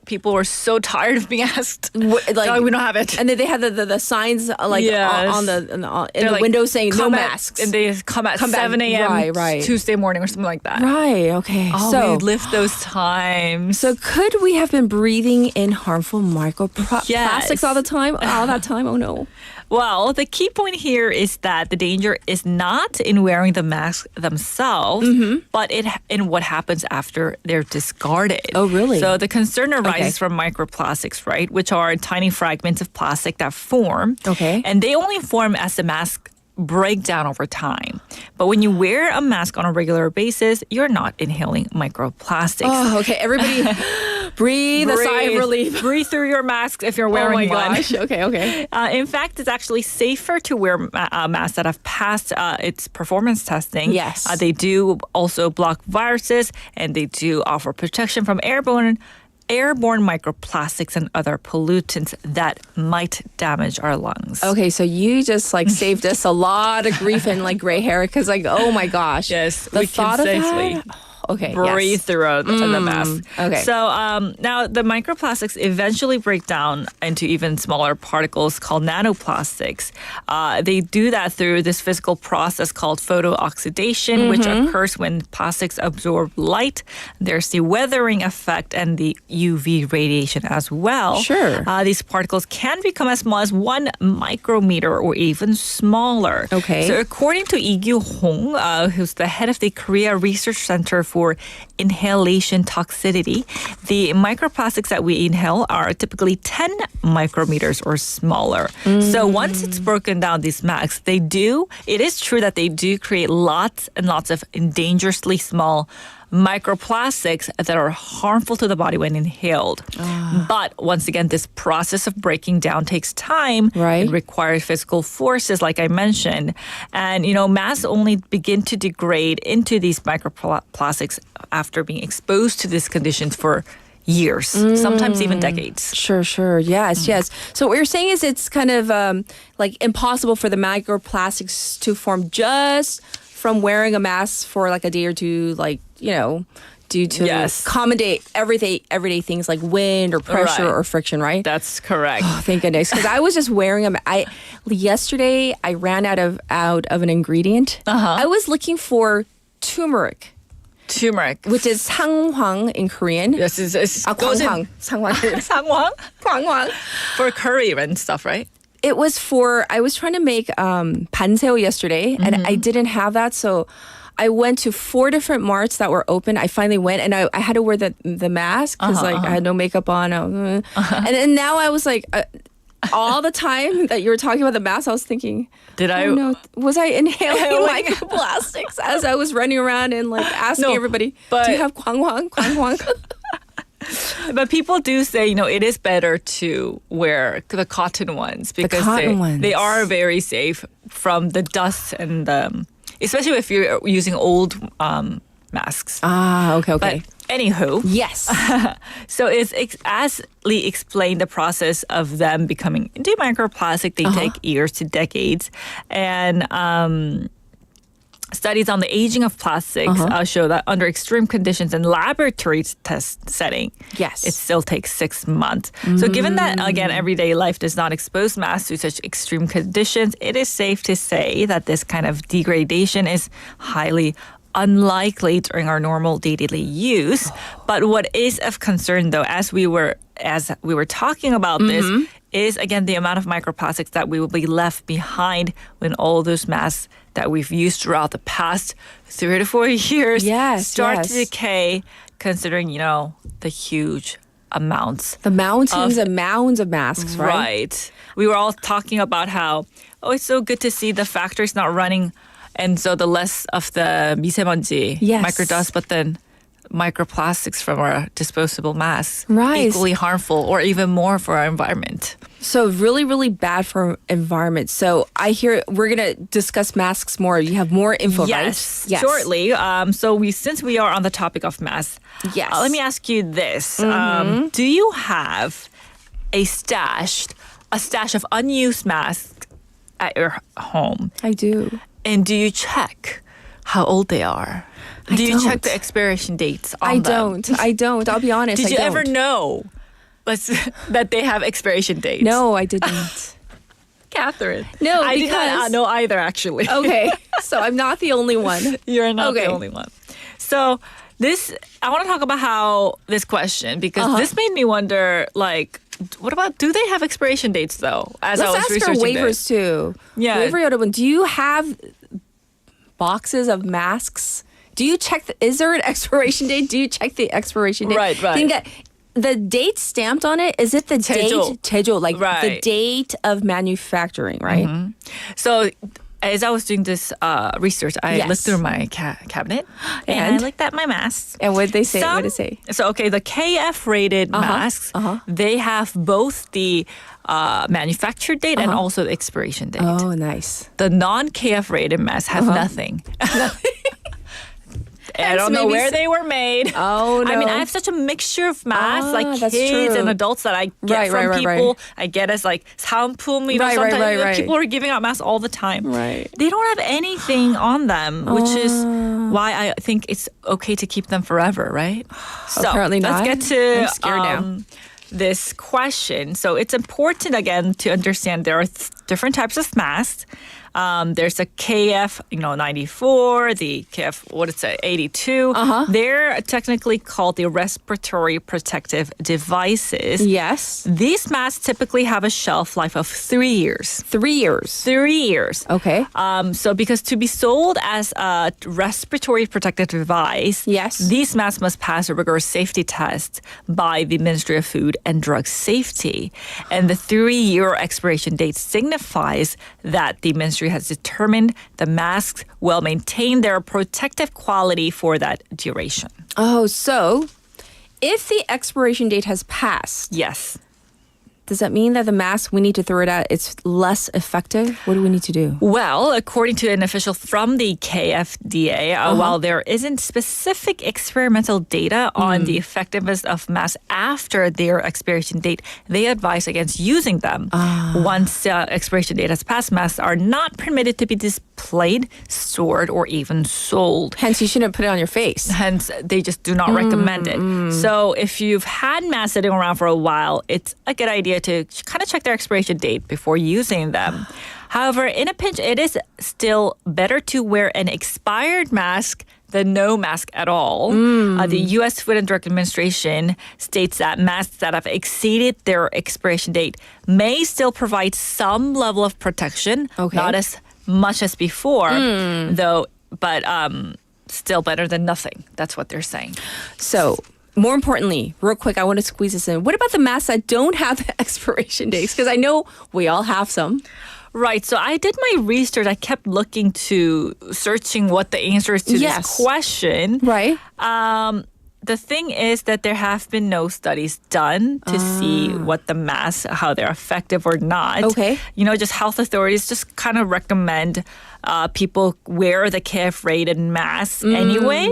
people were so tired of being asked. Like "Oh, we don't have it. And then they had the signs like Yes. on the in They're the like, window saying no come at- masks. And they come at Come back- 7 a.m. right. Tuesday morning or something like that. Right. Okay. Oh, so we lived those times. So could we have been breathing in harmful microplastics Yes. all the time? All that time? Oh no. Well, the key point here is that the danger is not in wearing the mask themselves, but in what happens after they're discarded. Oh, really? So the concern arises Okay. from microplastics, right? Which are tiny fragments of plastic that form. Okay. And they only form as the mask break down over time. But when you wear a mask on a regular basis, you're not inhaling microplastics. Oh, okay. Everybody breathe a sigh of relief. Breathe through your mask if you're wearing oh my one. gosh. Okay, okay. In fact, it's actually safer to wear masks that have passed its performance testing. Yes. They do also block viruses, and they do offer protection from airborne microplastics and other pollutants that might damage our lungs. Okay, so you just like saved us a lot of grief and like gray hair because like oh my gosh. Yes, the we can thought of safely that. Okay, breathe yes. through the mask. okay. So now the microplastics eventually break down into even smaller particles called nanoplastics. They do that through this physical process called photooxidation, which occurs when plastics absorb light. There's the weathering effect and the UV radiation as well. Sure. These particles can become as small as 1 micrometer or even smaller. Okay. So according to Lee Gyu-hong, who's the head of the Korea Research Center for Inhalation Toxicity, the microplastics that we inhale are typically 10 micrometers or smaller. So once it's broken down, these masks, it is true that they do create lots and lots of dangerously small microplastics that are harmful to the body when inhaled. But once again, this process of breaking down takes time. Right. It requires physical forces, like I mentioned. And, masks only begin to degrade into these microplastics after being exposed to these conditions for years, sometimes even decades. Sure. Yes, yes. So what you're saying is it's kind of like impossible for the microplastics to form just from wearing a mask for like a day or two, like, due to Yes. accommodate everyday things like wind or pressure Right. or friction, right? That's correct. Oh, thank goodness. Because I was just wearing them. Yesterday I ran out of an ingredient. I was looking for turmeric, which is 상황 in Korean. Yes, it's goes in 상황. 상황 상황. for curry and stuff, right? It was I was trying to make panseo yesterday and I didn't have that. So I went to 4 different marts that were open. I finally went and I had to wear the mask because I had no makeup on. And then now I was like, all the time that you were talking about the mask, I was thinking, was I inhaling microplastics as I was running around and like asking No, everybody, but- do you have kwangwang? But people do say, it is better to wear the cotton ones because cotton they ones. are very safe from the dust and especially if you're using old masks. Okay. But anywho, Yes. so it's as Lee explained, the process of them becoming into microplastic, they take years to decades. And studies on the aging of plastics show that under extreme conditions and laboratory test setting, Yes. it still takes 6 months. So given that, again, everyday life does not expose masks to such extreme conditions, it is safe to say that this kind of degradation is highly unlikely during our normal daily use. But what is of concern, though, as we were talking about this, is again the amount of microplastics that we will be left behind when all those masks that we've used throughout the past 3 to 4 years start to decay, considering, the huge amounts. The mountains and mounds of masks, right? Right. We were all talking about how, it's so good to see the factories not running, and so the less of the 미세먼지, microdust, but then microplastics from our disposable masks, equally harmful or even more for our environment. So really, really bad for environment. So I hear we're going to discuss masks more. You have more info, right? Yes, shortly. Since we are on the topic of masks, let me ask you this. Do you have a stash of unused masks at your home? I do. And do you check how old they are? Do you check the expiration dates on them? I don't. I'll be honest. Did you ever know that they have expiration dates? No, I didn't. Catherine. No, I did not know either, actually. Okay, so I'm not the only one. You're not the only one. So I want to talk about how this question, because this made me wonder, what about, do they have expiration dates, though? Let's ask for waivers, too. Yeah. Waiver 여러분, do you have boxes of masks? Do you check, is there an expiration date? Do you check the expiration date? Right. The date stamped on it, is it the 제조. date? 제조, the date of manufacturing, right? So as I was doing this research, I looked through my cabinet and I looked at my masks. And what did they say? What did it say? So, the KF-rated masks, they have both the manufacture date and also the expiration date. Oh, nice. The non-KF-rated masks have nothing. I don't know where they were made. Oh, no. I mean, I have such a mixture of masks, kids and adults that I get from people. I get as 사은품. Sometimes people are giving out masks all the time. Right. They don't have anything on them, which is why I think it's okay to keep them forever, right? So apparently not. Let's get to I'm scared now. This question. So it's important, again, to understand there are different types of masks. There's a KF, 94, the KF, 82. They're technically called the respiratory protective devices. Yes. These masks typically have a shelf life of 3 years. 3 years. 3 years. Okay. So because to be sold as a respiratory protective device, these masks must pass a rigorous safety test by the Ministry of Food and Drug Safety. And the 3-year expiration date signifies that the ministry has determined the masks will maintain their protective quality for that duration. Oh, so if the expiration date has passed. Yes. Does that mean that the mask, we need to throw it out, it's less effective? What do we need to do? Well, according to an official from the KFDA, while there isn't specific experimental data on the effectiveness of masks after their expiration date, they advise against using them. Once expiration date has passed, masks are not permitted to be displayed, stored, or even sold. Hence, you shouldn't put it on your face. Hence, they just do not recommend it. So if you've had masks sitting around for a while, it's a good idea to kind of check their expiration date before using them. However, in a pinch, it is still better to wear an expired mask than no mask at all. The U.S. Food and Drug Administration states that masks that have exceeded their expiration date may still provide some level of protection, not as much as before, though, but still better than nothing. That's what they're saying. So, more importantly, real quick, I want to squeeze this in. What about the masks that don't have the expiration dates? Because I know we all have some. Right. So I did my research. I kept searching what the answer is to this question. Right. The thing is that there have been no studies done to see what the masks, how they're effective or not. Okay. Just health authorities just kind of recommend people wear the KF-rated mask anyway.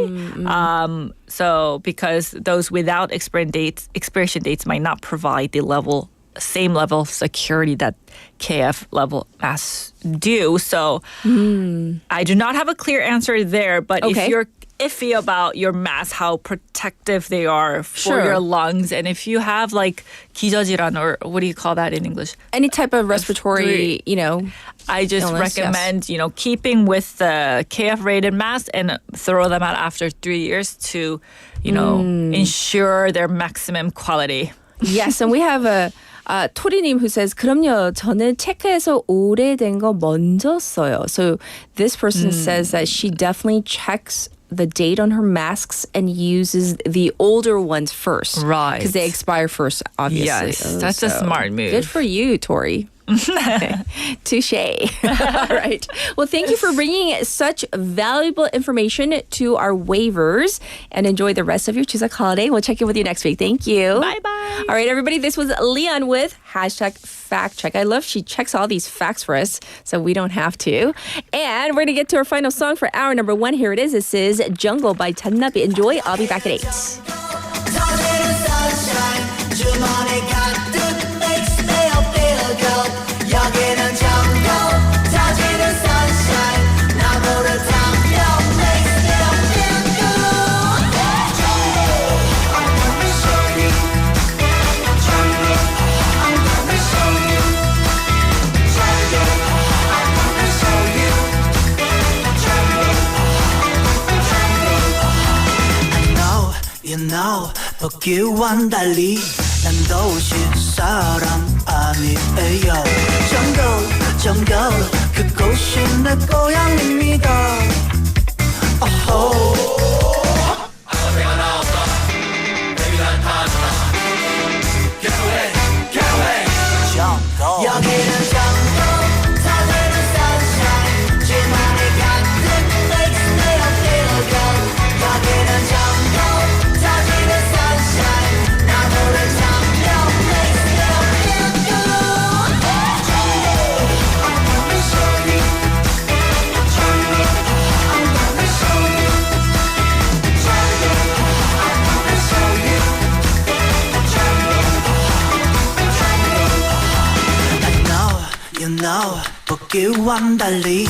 So because those without expiration dates might not provide the same level of security that KF level masks do. So I do not have a clear answer there, but if you're iffy about your mask, how protective they are for Sure. your lungs. And if you have like 기저질환, or what do you call that in English? Any type of respiratory, I just illness, recommend, keeping with the KF rated mask and throw them out after 3 years to, ensure their maximum quality. Yes, and we have a 토리님 who says, 그럼요, 저는 체크해서 오래된 거 먼저 써요. So this person says that she definitely checks the date on her masks and uses the older ones first. Right. Because they expire first, obviously. Yes, that's a smart move. Good for you, Tori. Touche. All right. Well, thank you for bringing such valuable information to our waivers, and enjoy the rest of your Chuseok holiday. We'll check in with you next week. Thank you. Bye-bye. All right, everybody. This was Leon with #FactCheck. I love she checks all these facts for us, so we don't have to. And we're going to get to our final song for hour number 1. Here it is. This is Jungle by Channabi. Enjoy. I'll be back at 8. 여기는 jungle, 터지는 sunshine, 나무를 타며 makes me feel good. Jungle, I'm gonna show you. Jungle, I'm gonna show you. Jungle, I'm gonna show you. Jungle, jungle. I know, 보기와는 달리 난 도시 사람 아니에요. jungle 그곳이 내 고향입니다. 내가 나왔다. Baby 난 타졌다. Get away, get away. jungle 여기는 jungle 터지는 sunshine 지만이 가득 makes me feel good. 여기는 jungle 터지는 sunshine 나무를 타며 makes me feel good. Jungle, I'm gonna show you. Jungle, I'm gonna show you. Jungle, I'm gonna show you. Jungle. 보기와는 달리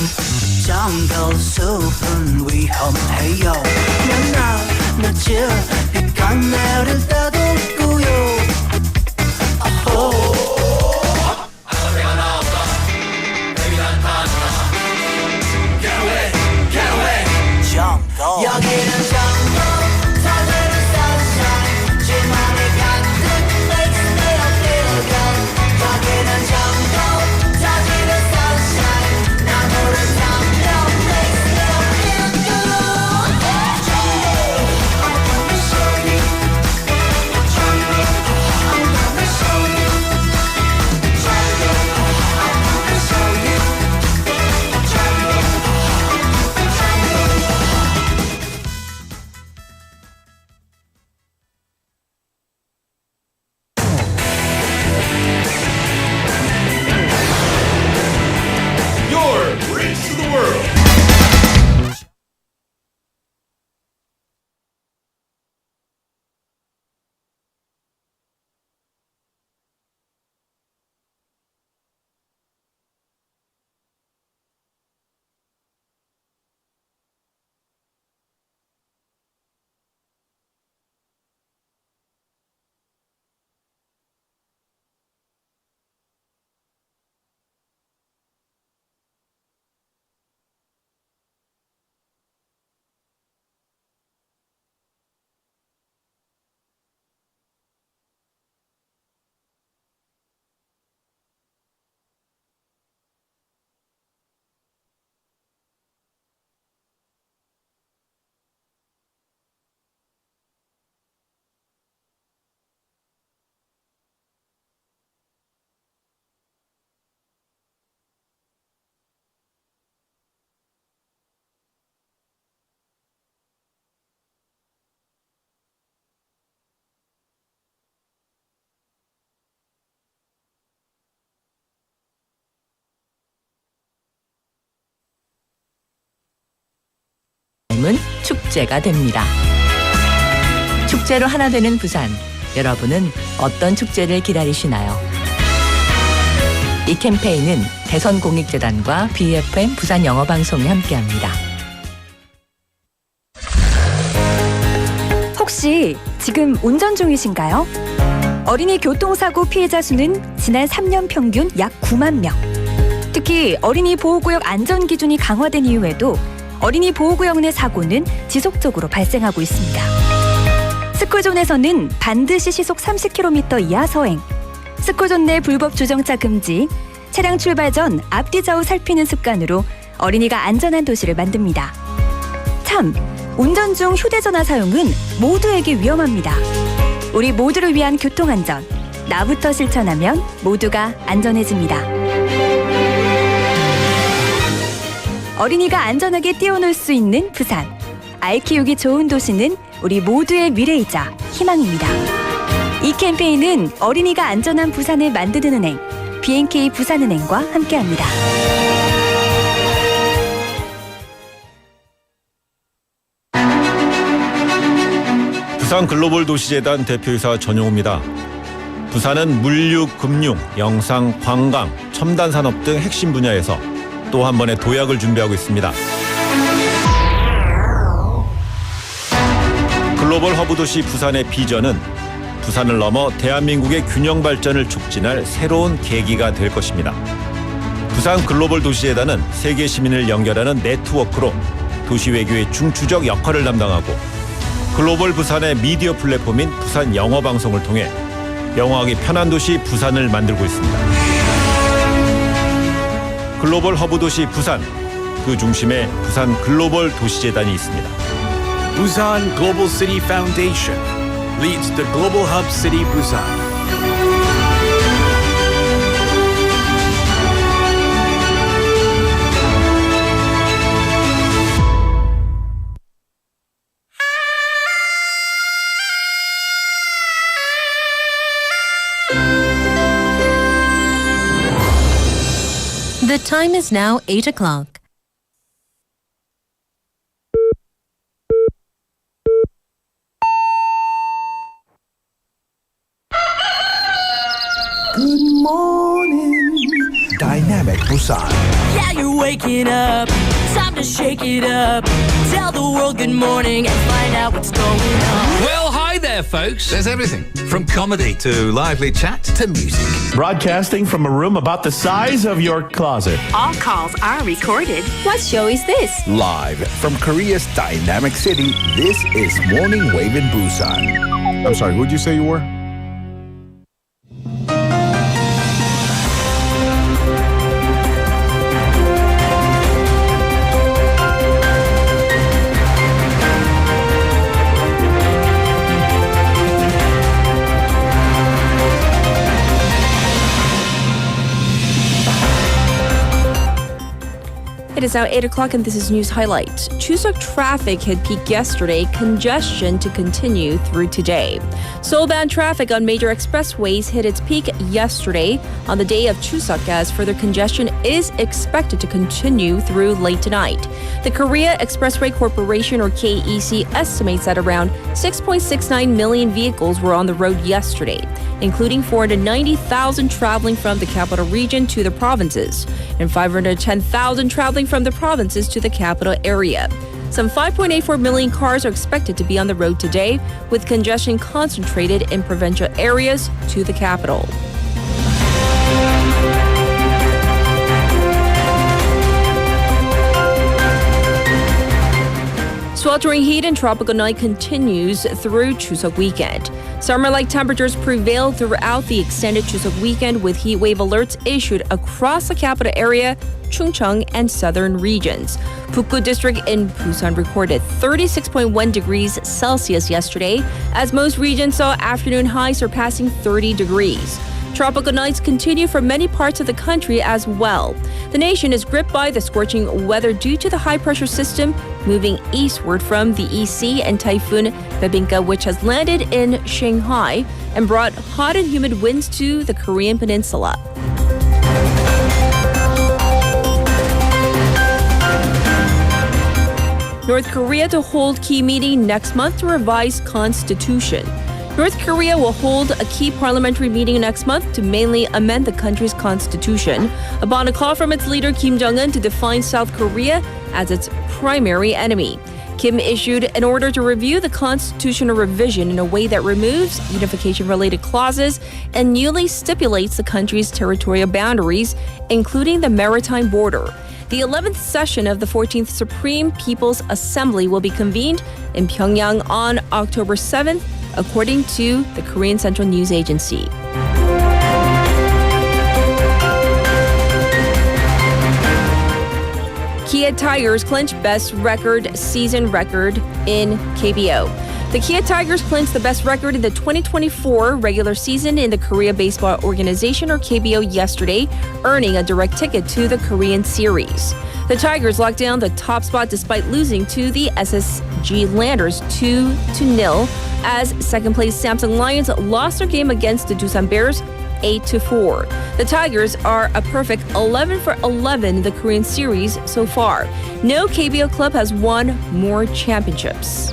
jungle 숲은 위험해요. 낮에 비가 내릴 때도 있고요. 내가 나왔다. Baby 난 타졌다. Get away, get away. jungle 여기는 jungle 터지는 sunshine 지만이 가득 makes me feel good. 여기는 jungle 터지는 sunshine 나무를 타며 makes me feel good. Jungle, I'm gonna show you. Jungle, I'm gonna show you. Jungle, I'm gonna show you. Jungle, jungle. Your Bridge to the World. 삶은 축제가 됩니다. 축제로 하나 되는 부산. 여러분은 어떤 축제를 기다리시나요? 이 캠페인은 대선공익재단과 BFM 부산 영어방송이 함께합니다. 혹시 지금 운전 중이신가요? 어린이 교통사고 피해자 수는 지난 3년 평균 약 9만 명. 특히 어린이 보호구역 안전 기준이 강화된 이후에도 어린이 보호구역 내 사고는 지속적으로 발생하고 있습니다. 스쿨존에서는 반드시 시속 30km 이하 서행, 스쿨존 내 불법 주정차 금지, 차량 출발 전 앞뒤 좌우 살피는 습관으로 어린이가 안전한 도시를 만듭니다. 참, 운전 중 휴대전화 사용은 모두에게 위험합니다. 우리 모두를 위한 교통안전, 나부터 실천하면 모두가 안전해집니다. 어린이가 안전하게 뛰어놀 수 있는 부산. 아이 키우기 좋은 도시는 우리 모두의 미래이자 희망입니다. 이 캠페인은 어린이가 안전한 부산을 만드는 은행, B&K 부산은행과 함께합니다. 부산 글로벌 도시재단 대표이사 전용우입니다. 부산은 물류, 금융, 영상, 관광, 첨단 산업 등 핵심 분야에서 또 한 번의 도약을 준비하고 있습니다. 글로벌 허브 도시 부산의 비전은 부산을 넘어 대한민국의 균형 발전을 촉진할 새로운 계기가 될 것입니다. 부산 글로벌 도시재단은 세계 시민을 연결하는 네트워크로 도시 외교의 중추적 역할을 담당하고 글로벌 부산의 미디어 플랫폼인 부산 영어 방송을 통해 영어하기 편한 도시 부산을 만들고 있습니다. 글로벌 허브 도시 부산, 그 중심에 부산 글로벌 도시재단이 있습니다. Busan Global City Foundation leads the Global Hub City Busan. The time is now 8 o'clock. Good morning, Dynamic Busan. Yeah, you're waking up. Time to shake it up. Tell the world good morning and find out what's going on. Well, hi there, folks. There's everything from comedy to lively chat to music. Broadcasting from a room about the size of your closet. All calls are recorded. What show is this? Live from Korea's dynamic city, this is Morning Wave in Busan. I'm sorry, who'd you say you were? It is now 8 o'clock and this is News Highlights. Chuseok traffic hit peak yesterday, congestion to continue through today. Seoul-bound traffic on major expressways hit its peak yesterday on the day of Chuseok as further congestion is expected to continue through late tonight. The Korea Expressway Corporation or KEC estimates that around 6.69 million vehicles were on the road yesterday, including 490,000 traveling from the capital region to the provinces and 510,000 traveling from the provinces to the capital area. Some 5.84 million cars are expected to be on the road today, with congestion concentrated in provincial areas to the capital. Sweltering heat and tropical night continues through Chuseok weekend. Summer-like temperatures prevail throughout the extended Chuseok weekend with heat wave alerts issued across the capital area, Chungcheong, and southern regions. Bukgu district in Busan recorded 36.1 degrees Celsius yesterday, as most regions saw afternoon highs surpassing 30 degrees. Tropical nights continue for many parts of the country as well. The nation is gripped by the scorching weather due to the high-pressure system moving eastward from the EC and Typhoon Bebinka, which has landed in Shanghai and brought hot and humid winds to the Korean peninsula. North Korea to hold key meeting next month to revise constitution. North Korea will hold a key parliamentary meeting next month to mainly amend the country's constitution upon a call from its leader Kim Jong-un to define South Korea as its primary enemy. Kim issued an order to review the constitutional revision in a way that removes unification-related clauses and newly stipulates the country's territorial boundaries, including the maritime border. The 11th session of the 14th Supreme People's Assembly will be convened in Pyongyang on October 7th, according to the Korean Central News Agency. Kia Tigers clinch best season record in KBO. The Kia Tigers clinched the best record in the 2024 regular season in the Korea Baseball Organization, or KBO, yesterday, earning a direct ticket to the Korean Series. The Tigers locked down the top spot despite losing to the SSG Landers 2-0, as second-place Samsung Lions lost their game against the Doosan Bears 8-4. The Tigers are a perfect 11 for 11 in the Korean Series so far. No KBO club has won more championships.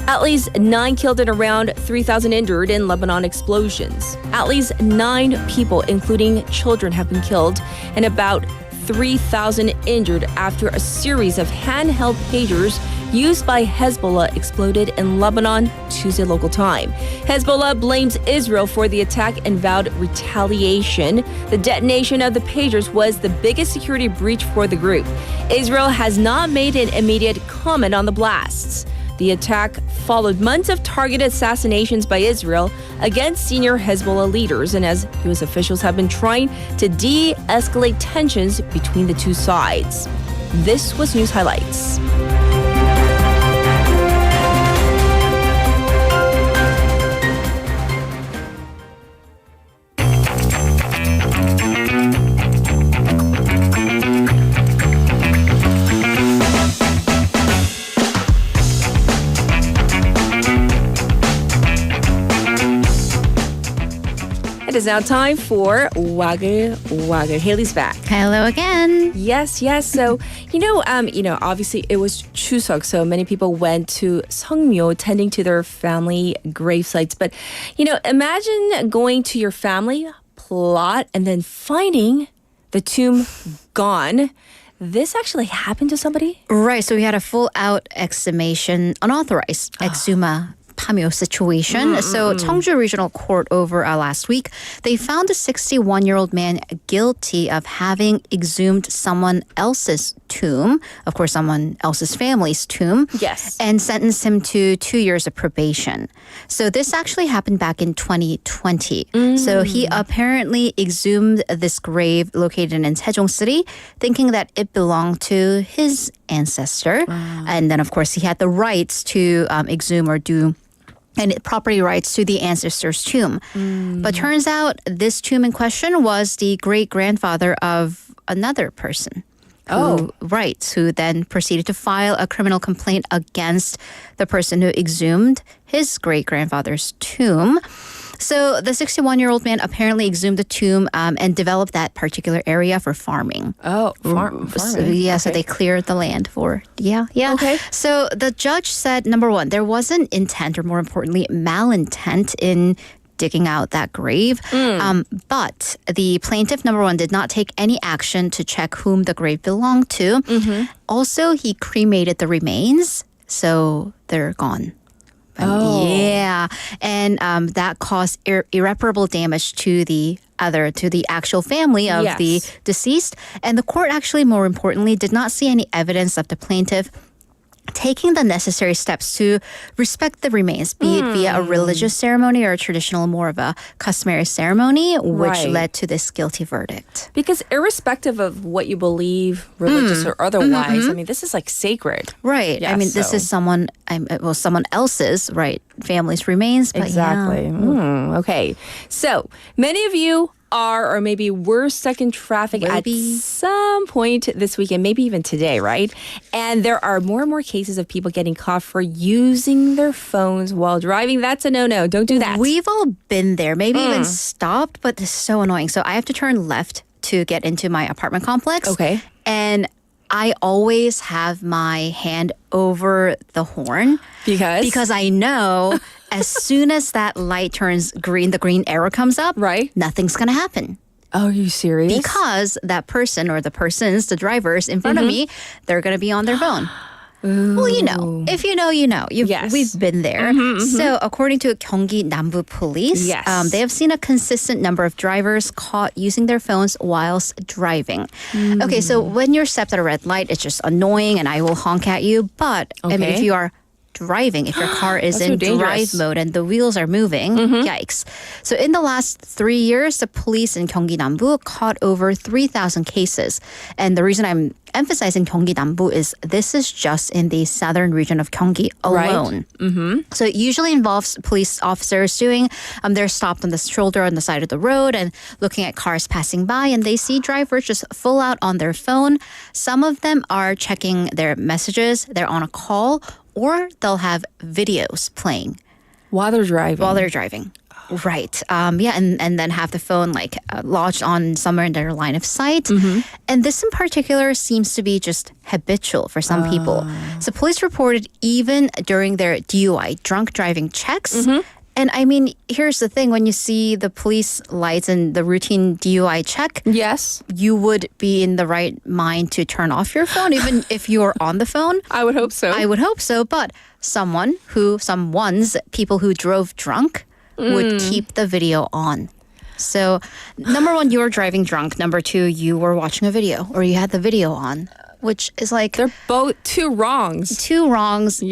At least 9 killed and around 3,000 injured in Lebanon explosions. At least 9 people, including children, have been killed and about 3,000 injured after a series of handheld pagers used by Hezbollah exploded in Lebanon Tuesday local time. Hezbollah blames Israel for the attack and vowed retaliation. The detonation of the pagers was the biggest security breach for the group. Israel has not made an immediate comment on the blasts. The attack followed months of targeted assassinations by Israel against senior Hezbollah leaders, and as U.S. officials have been trying to de-escalate tensions between the two sides. This was News Highlights. It is now time for Wagger. Haley's back. Hello again. Yes. So, obviously it was Chuseok, so many people went to Seongmyo tending to their family grave sites. But, imagine going to your family plot and then finding the tomb gone. This actually happened to somebody? Right. So we had a full-out exhumation, unauthorized exhuma pamyo situation. So Cheongju Regional Court over last week, they found a 61-year-old man guilty of having exhumed someone else's tomb, of course someone else's family's tomb, yes, and sentenced him to 2 years of probation. So this actually happened back in 2020. So he apparently exhumed this grave located in Sejong City, thinking that it belonged to his ancestor. And then of course he had the rights to exhume or do and property rights to the ancestor's tomb. But turns out this tomb in question was the great-grandfather of another person. Who then proceeded to file a criminal complaint against the person who exhumed his great-grandfather's tomb. So the 61-year-old man apparently exhumed the tomb and developed that particular area for farming. Farming. So they cleared the land for, Okay. So the judge said, number one, there wasn't intent, or more importantly, malintent in digging out that grave. But the plaintiff, number one, did not take any action to check whom the grave belonged to. Also, he cremated the remains, so they're gone. And that caused irreparable damage to the actual family of the deceased. And the court actually, more importantly, did not see any evidence of the plaintiff taking the necessary steps to respect the remains, be it via a religious ceremony or a traditional, more of a customary ceremony, which led to this guilty verdict. Because irrespective of what you believe, religious or otherwise, I mean, this is like sacred. Right. Yeah, this is someone else's, family's remains. But exactly. Okay. So many of you are or maybe were stuck in traffic at some point this weekend, maybe even today, right? And there are more and more cases of people getting caught for using their phones while driving. That's a no-no. Don't do that. We've all been there, maybe even stopped, but it's so annoying. So I have to turn left to get into my apartment complex. Okay. And I always have my hand over the horn. Because I know as soon as that light turns green, the green arrow comes up, nothing's going to happen. Oh, are you serious? Because that person or the persons, the drivers in front of me, they're going to be on their phone. Well, you know, if you know, you know. We've been there. So, according to Gyeonggi Nambu Police, they have seen a consistent number of drivers caught using their phones whilst driving. Okay, so when you're stopped at a red light, it's just annoying and I will honk at you. But I mean, if you are driving, if your car is in drive mode and the wheels are moving, yikes. So in the last 3 years, the police in Gyeonggi Nambu caught over 3,000 cases. And the reason I'm emphasizing Gyeonggi Nambu is this is just in the southern region of Gyeonggi alone. So it usually involves police officers doing, they're stopped on the shoulder on the side of the road and looking at cars passing by, and they see drivers just full out on their phone. Some of them are checking their messages, they're on a call, or they'll have videos playing while they're driving. Right. And then have the phone lodged on somewhere in their line of sight. And this in particular seems to be just habitual for some people. So police reported even during their DUI, drunk driving checks. And I mean, here's the thing. When you see the police lights and the routine DUI check, you would be in the right mind to turn off your phone, even if you're on the phone. I would hope so. I would hope so. But people who drove drunk would keep the video on. So, number one, you were driving drunk. Number two, you were watching a video or you had the video on. Which is like... They're both two wrongs. Two wrongs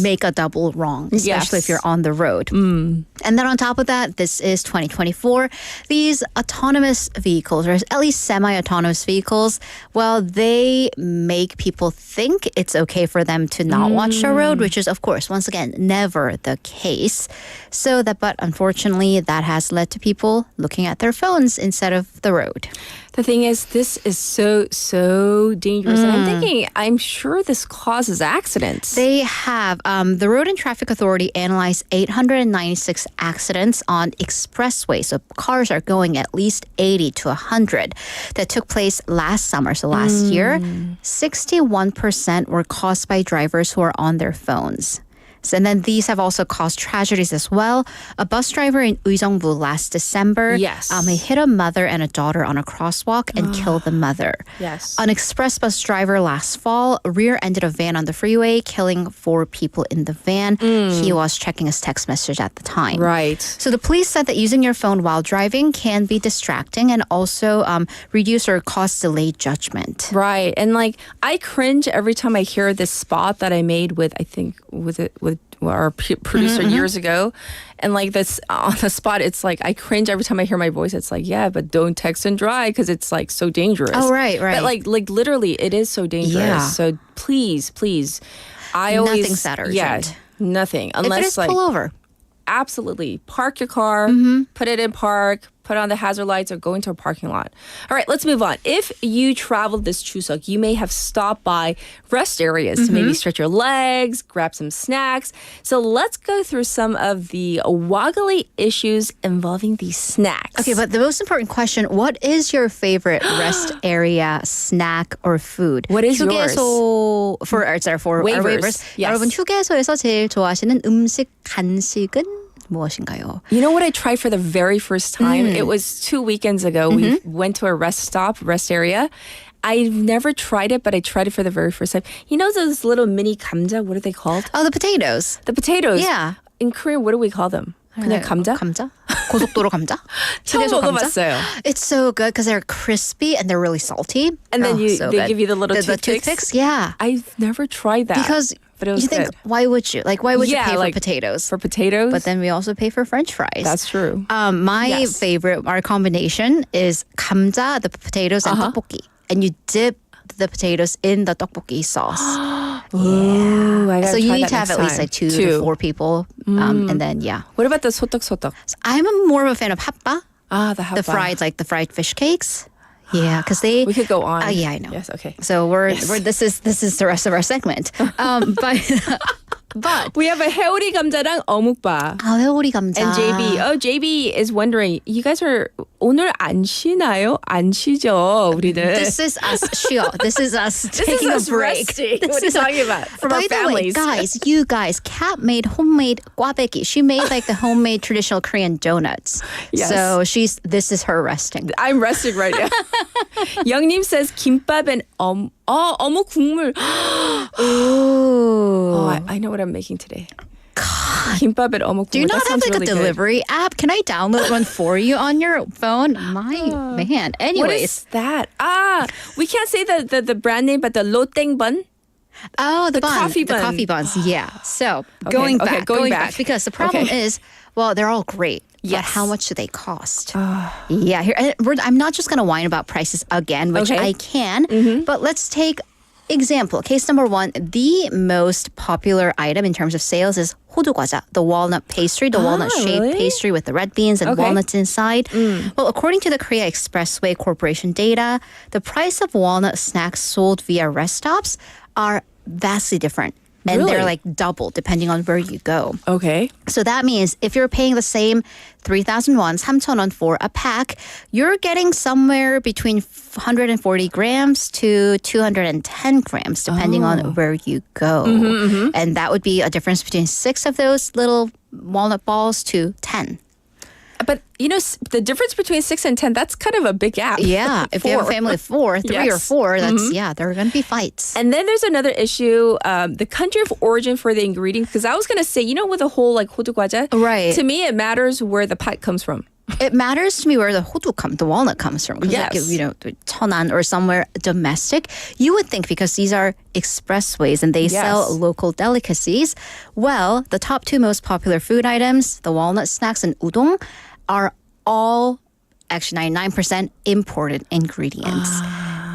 make a double wrong, especially if you're on the road. And then on top of that, this is 2024. These autonomous vehicles, or at least semi-autonomous vehicles, well, they make people think it's okay for them to not watch the road, which is, of course, once again, never the case. But unfortunately, that has led to people looking at their phones instead of the road. The thing is, this is so dangerous. And I'm thinking, I'm sure this causes accidents. They have. The Road and Traffic Authority analyzed 896 accidents on expressways. So cars are going at least 80 to 100 that took place last summer, so last year. 61% were caused by drivers who are on their phones. And then these have also caused tragedies as well. A bus driver in Uijeongbu last December he hit a mother and a daughter on a crosswalk and killed the mother. An express bus driver last fall rear-ended a van on the freeway, killing 4 people in the van. He was checking his text message at the time. So the police said that using your phone while driving can be distracting and also reduce or cause delayed judgment. And I cringe every time I hear this spot that I made with, I think, with our producer years ago, and this on the spot, it's I cringe every time I hear my voice. It's but don't text and drive because it's so dangerous. But literally, it is so dangerous. So please, I always nothing's that urgent. Nothing unless if it is pull over. Absolutely, park your car, put it in park. Put on the hazard lights or go into a parking lot. All right, let's move on. If you traveled this Chuseok, you may have stopped by rest areas to maybe stretch your legs, grab some snacks. So let's go through some of the woggly issues involving these snacks. Okay, but the most important question, what is your favorite rest area snack or food? What is yours? For our waivers. 여러분 휴게소에서 제일 좋아하시는 음식, 간식은 무엇인가요? You know what I tried for the very first time? It was 2 weekends ago. We went to a rest area. I've never tried it, but I tried it for the very first time. You know those little mini 감자? What are they called? Oh, the potatoes. The potatoes. Yeah. In Korean, what do we call them? 그냥 감자? 감자? 고속도로 감자? 처음 먹어봤어요. It's so good because they're crispy and they're really salty. And then they give you the little toothpicks? Yeah. I've never tried that. Because but it was you think, good. Why would you? Why would you pay for potatoes? For potatoes? But then we also pay for French fries. That's true. My favorite, our combination is 감자, the potatoes, and tteokbokki. And you dip the potatoes in the tteokbokki sauce. Ooh, I gotta so you try need that to have next at least time. 2 to 4 people. And then, What about the sotok? I'm more of a fan of hatba. The hatba. The fried fish cakes. Yeah, because we could go on. Yeah, I know. Yes, okay. So we're this is the rest of our segment. But we have a 해오리 감자랑 어묵바. 회오리 감자. And JB. Oh, JB is wondering, you guys are 오늘 안 쉬나요? 안 쉬죠, 우리들. This is us 쉬어. This is us taking us a break. resting. What are you talking about? From our By the way, families. guys, you guys, Kat made homemade 꽈배기. She made like the homemade traditional Korean donuts. Yes. So this is her resting. I'm resting right now. 영님 says 김밥 and 어묵 국물. Ooh. Oh, I know what I'm making today. 김밥 and 어묵 국물. Do you not That have sounds like really a good. delivery app? Can I download one for you on your phone? My man. Anyways. What is that? We can't say the brand name, but the loteng bun. Oh, the coffee bun. The coffee buns, yeah. So Okay, going okay, back, going back. because the problem Okay. is, well, they're all great. But Yes. how much do they cost? Yeah, here I'm not just going to whine about prices again, which Okay. I can, but let's take example. Case number one, the most popular item in terms of sales is 호두 과자, the walnut pastry, the walnut-shaped really? pastry with the red beans and Okay. walnuts inside. Well, according to the Korea Expressway Corporation data, the price of walnut snacks sold via rest stops are vastly different. And they're Really? like double depending on where you go. Okay. So that means if you're paying the same 3,000 won, 3,000won for a pack, you're getting somewhere between 140 grams to 210 grams, depending on where you go. And that would be a difference between 6 of those little walnut balls to 10. But the difference between 6 and 10, that's kind of a big gap. Yeah, if you have a 4. family of 4, 3 or Yes. 4, that's there are going to be fights. And then there's another issue, the country of origin for the ingredient. Because I was going to say, with the whole like 호두 과자, Right. to me it matters where the pot comes from. It matters to me where the the walnut comes from. 'Cause Yes. like, Cheonan or somewhere domestic, you would think because these are expressways and they sell Yes. local delicacies. Well, the top 2 most popular food items, the walnut snacks and udon, are all actually 99% imported ingredients.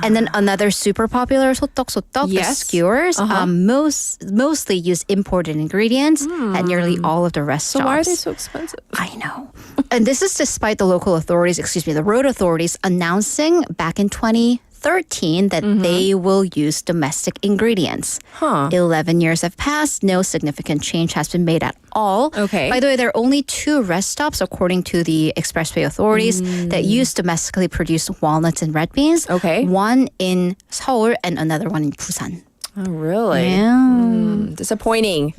And then another super popular sotok, the Yes. skewers, mostly use imported ingredients at nearly all of the rest So stops. why are they so expensive? I know. And this is despite the local authorities, the road authorities announcing back in 2013 that they will use domestic ingredients. 11 years have passed. No significant change has been made at all. Okay. By the way, there are only 2 rest stops, according to the expressway authorities, that use domestically produced walnuts and red beans. Okay. One in Seoul and another one in Busan. Oh, really? Yeah. Disappointing.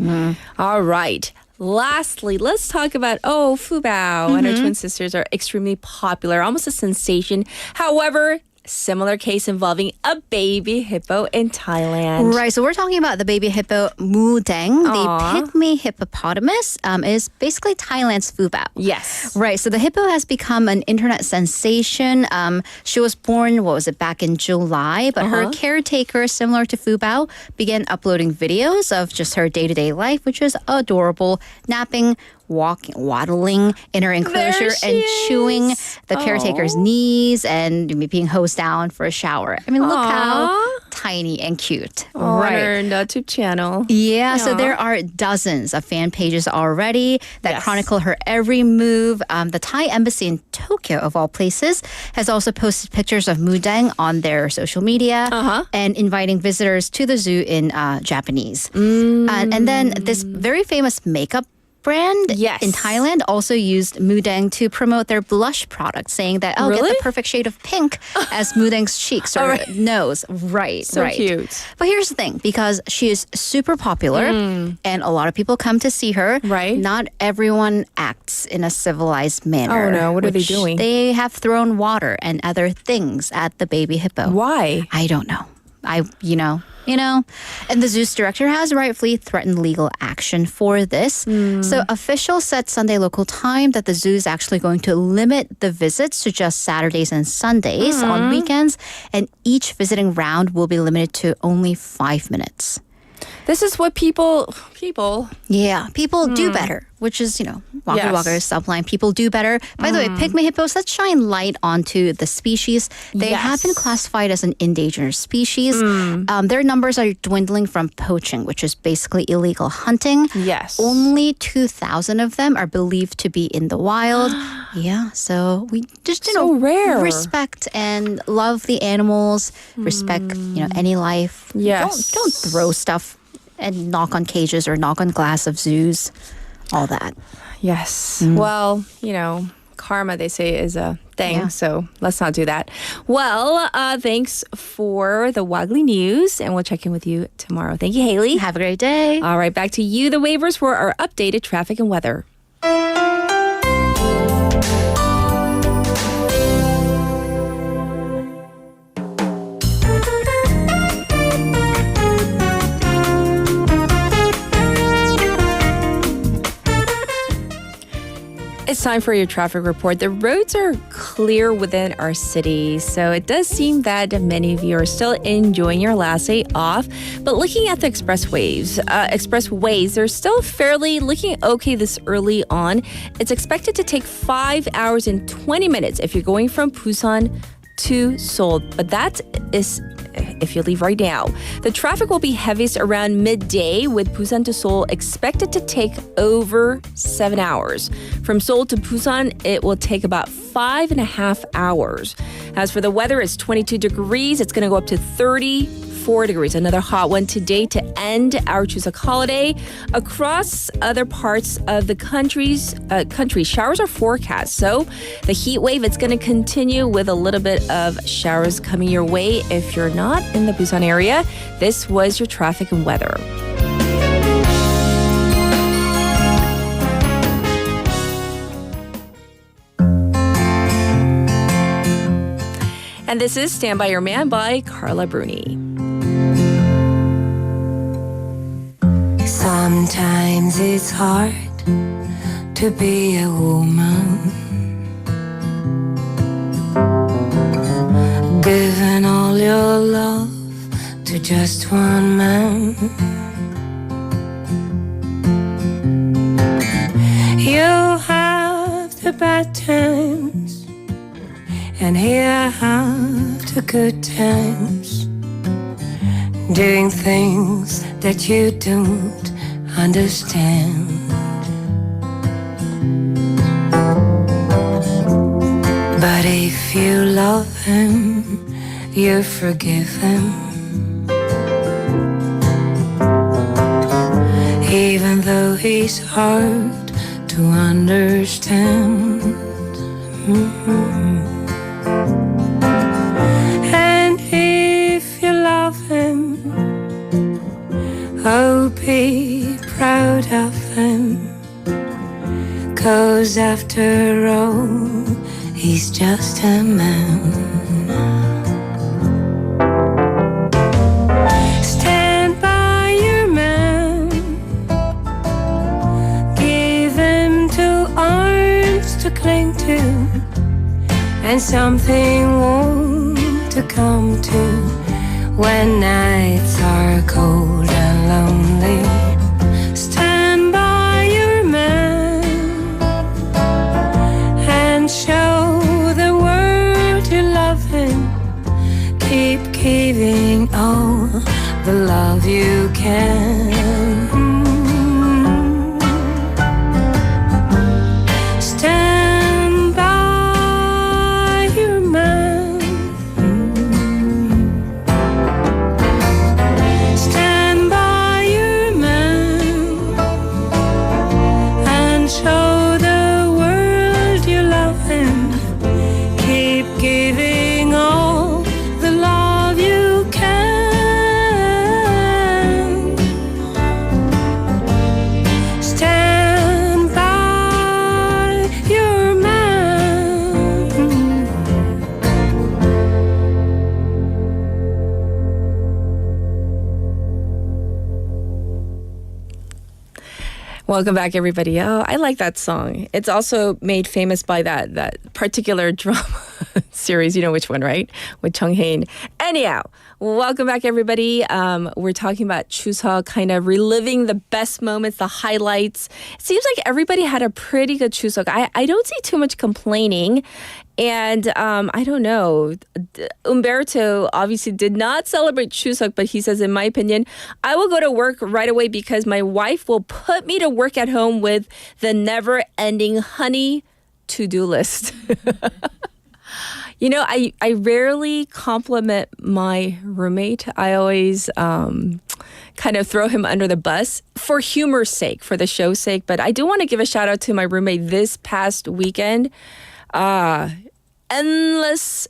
All right. Lastly, let's talk about Fubao and her twin sisters are extremely popular, almost a sensation. However, similar case involving a baby hippo in Thailand. Right, so we're talking about the baby hippo Mudeng. The pygmy hippopotamus is basically Thailand's Fubao. Yes. Right, so the hippo has become an internet sensation. She was born, back in July, but her caretaker, similar to Fubao, began uploading videos of just her day-to-day life, which was adorable, napping, waddling in her enclosure and chewing the caretaker's knees and being hosed down for a shower. I mean, look how tiny and cute. On her YouTube channel. Yeah, so there are dozens of fan pages already that chronicle her every move. The Thai embassy in Tokyo, of all places, has also posted pictures of Mudeng on their social media and inviting visitors to the zoo in Japanese. And then this very famous makeup brand in Thailand also used Mudeng to promote their blush product, saying that, get the perfect shade of pink as Mudeng's cheeks or nose. Right, So right. cute. But here's the thing, because she is super popular and a lot of people come to see her, not everyone acts in a civilized manner. Oh, no. What are they which doing? They have thrown water and other things at the baby hippo. Why? I don't know. And the zoo's director has rightfully threatened legal action for this. So officials said Sunday local time that the zoo is actually going to limit the visits to just Saturdays and Sundays on weekends, and each visiting round will be limited to only 5 minutes. This is what people Yeah, people do better, which is, Waka Waka subline. People do better. By the way, pygmy hippos, let's shine light onto the species. They have been classified as an endangered species. Their numbers are dwindling from poaching, which is basically illegal hunting. Yes. Only 2,000 of them are believed to be in the wild. Yeah, so we just, rare. respect and love the animals, respect, any life. Yes. Don't throw stuff and knock on cages or knock on glass of zoos, all that. Yes. Well, karma, they say, is a thing. Yeah. So let's not do that. Well, thanks for the Woggly News, and we'll check in with you tomorrow. Thank you, Haley. Have a great day. All right, back to you, the Wavers, for our updated traffic and weather. It's time for your traffic report. The roads are clear within our city, so it does seem that many of you are still enjoying your last day off. But looking at the expressways, they're still fairly looking okay this early on. It's expected to take 5 hours and 20 minutes if you're going from Busan to Seoul, but that is if you leave right now. The traffic will be heaviest around midday, with Busan to Seoul expected to take over 7 hours. From Seoul to Busan, it will take about 5.5 hours. As for the weather, it's 22 degrees. It's going to go up to 34 degrees. Another hot one today to end our Chuseok holiday. Across other parts of the country, showers are forecast. So the heat wave, it's going to continue with a little bit of showers coming your way if you're not in the Busan area. This was your traffic and weather. And this is Stand By Your Man by Carla Bruni. Sometimes it's hard to be a woman, giving all your love to just one man. You have the bad times, and here I have the good times, doing things that you don't understand. But if you love him, you forgive him, even though he's hard to understand. And if you love him, oh, be proud of him, 'cause after all, he's just a man. Stand by your man, give him 2 arms to cling to, and something warm to come to when nights are cold and lonely. Stand by your man and show the world you love him. Keep giving all the love you can. Stand by your man. Stand by your man and show the world you love him. Keep giving all the love you can. Stand by your man. Welcome back, everybody. Oh, I like that song. It's also made famous by that particular drama series. You know which one, right? With Chung Hae-in. Anyhow, welcome back, everybody. We're talking about Chuseok, kind of reliving the best moments, the highlights. It seems like everybody had a pretty good Chuseok. I don't see too much complaining. And I don't know. Umberto obviously did not celebrate Chuseok, but he says, in my opinion, I will go to work right away because my wife will put me to work at home with the never-ending honey to-do list. I rarely compliment my roommate. I always kind of throw him under the bus for humor's sake, for the show's sake. But I do want to give a shout out to my roommate this past weekend. Endless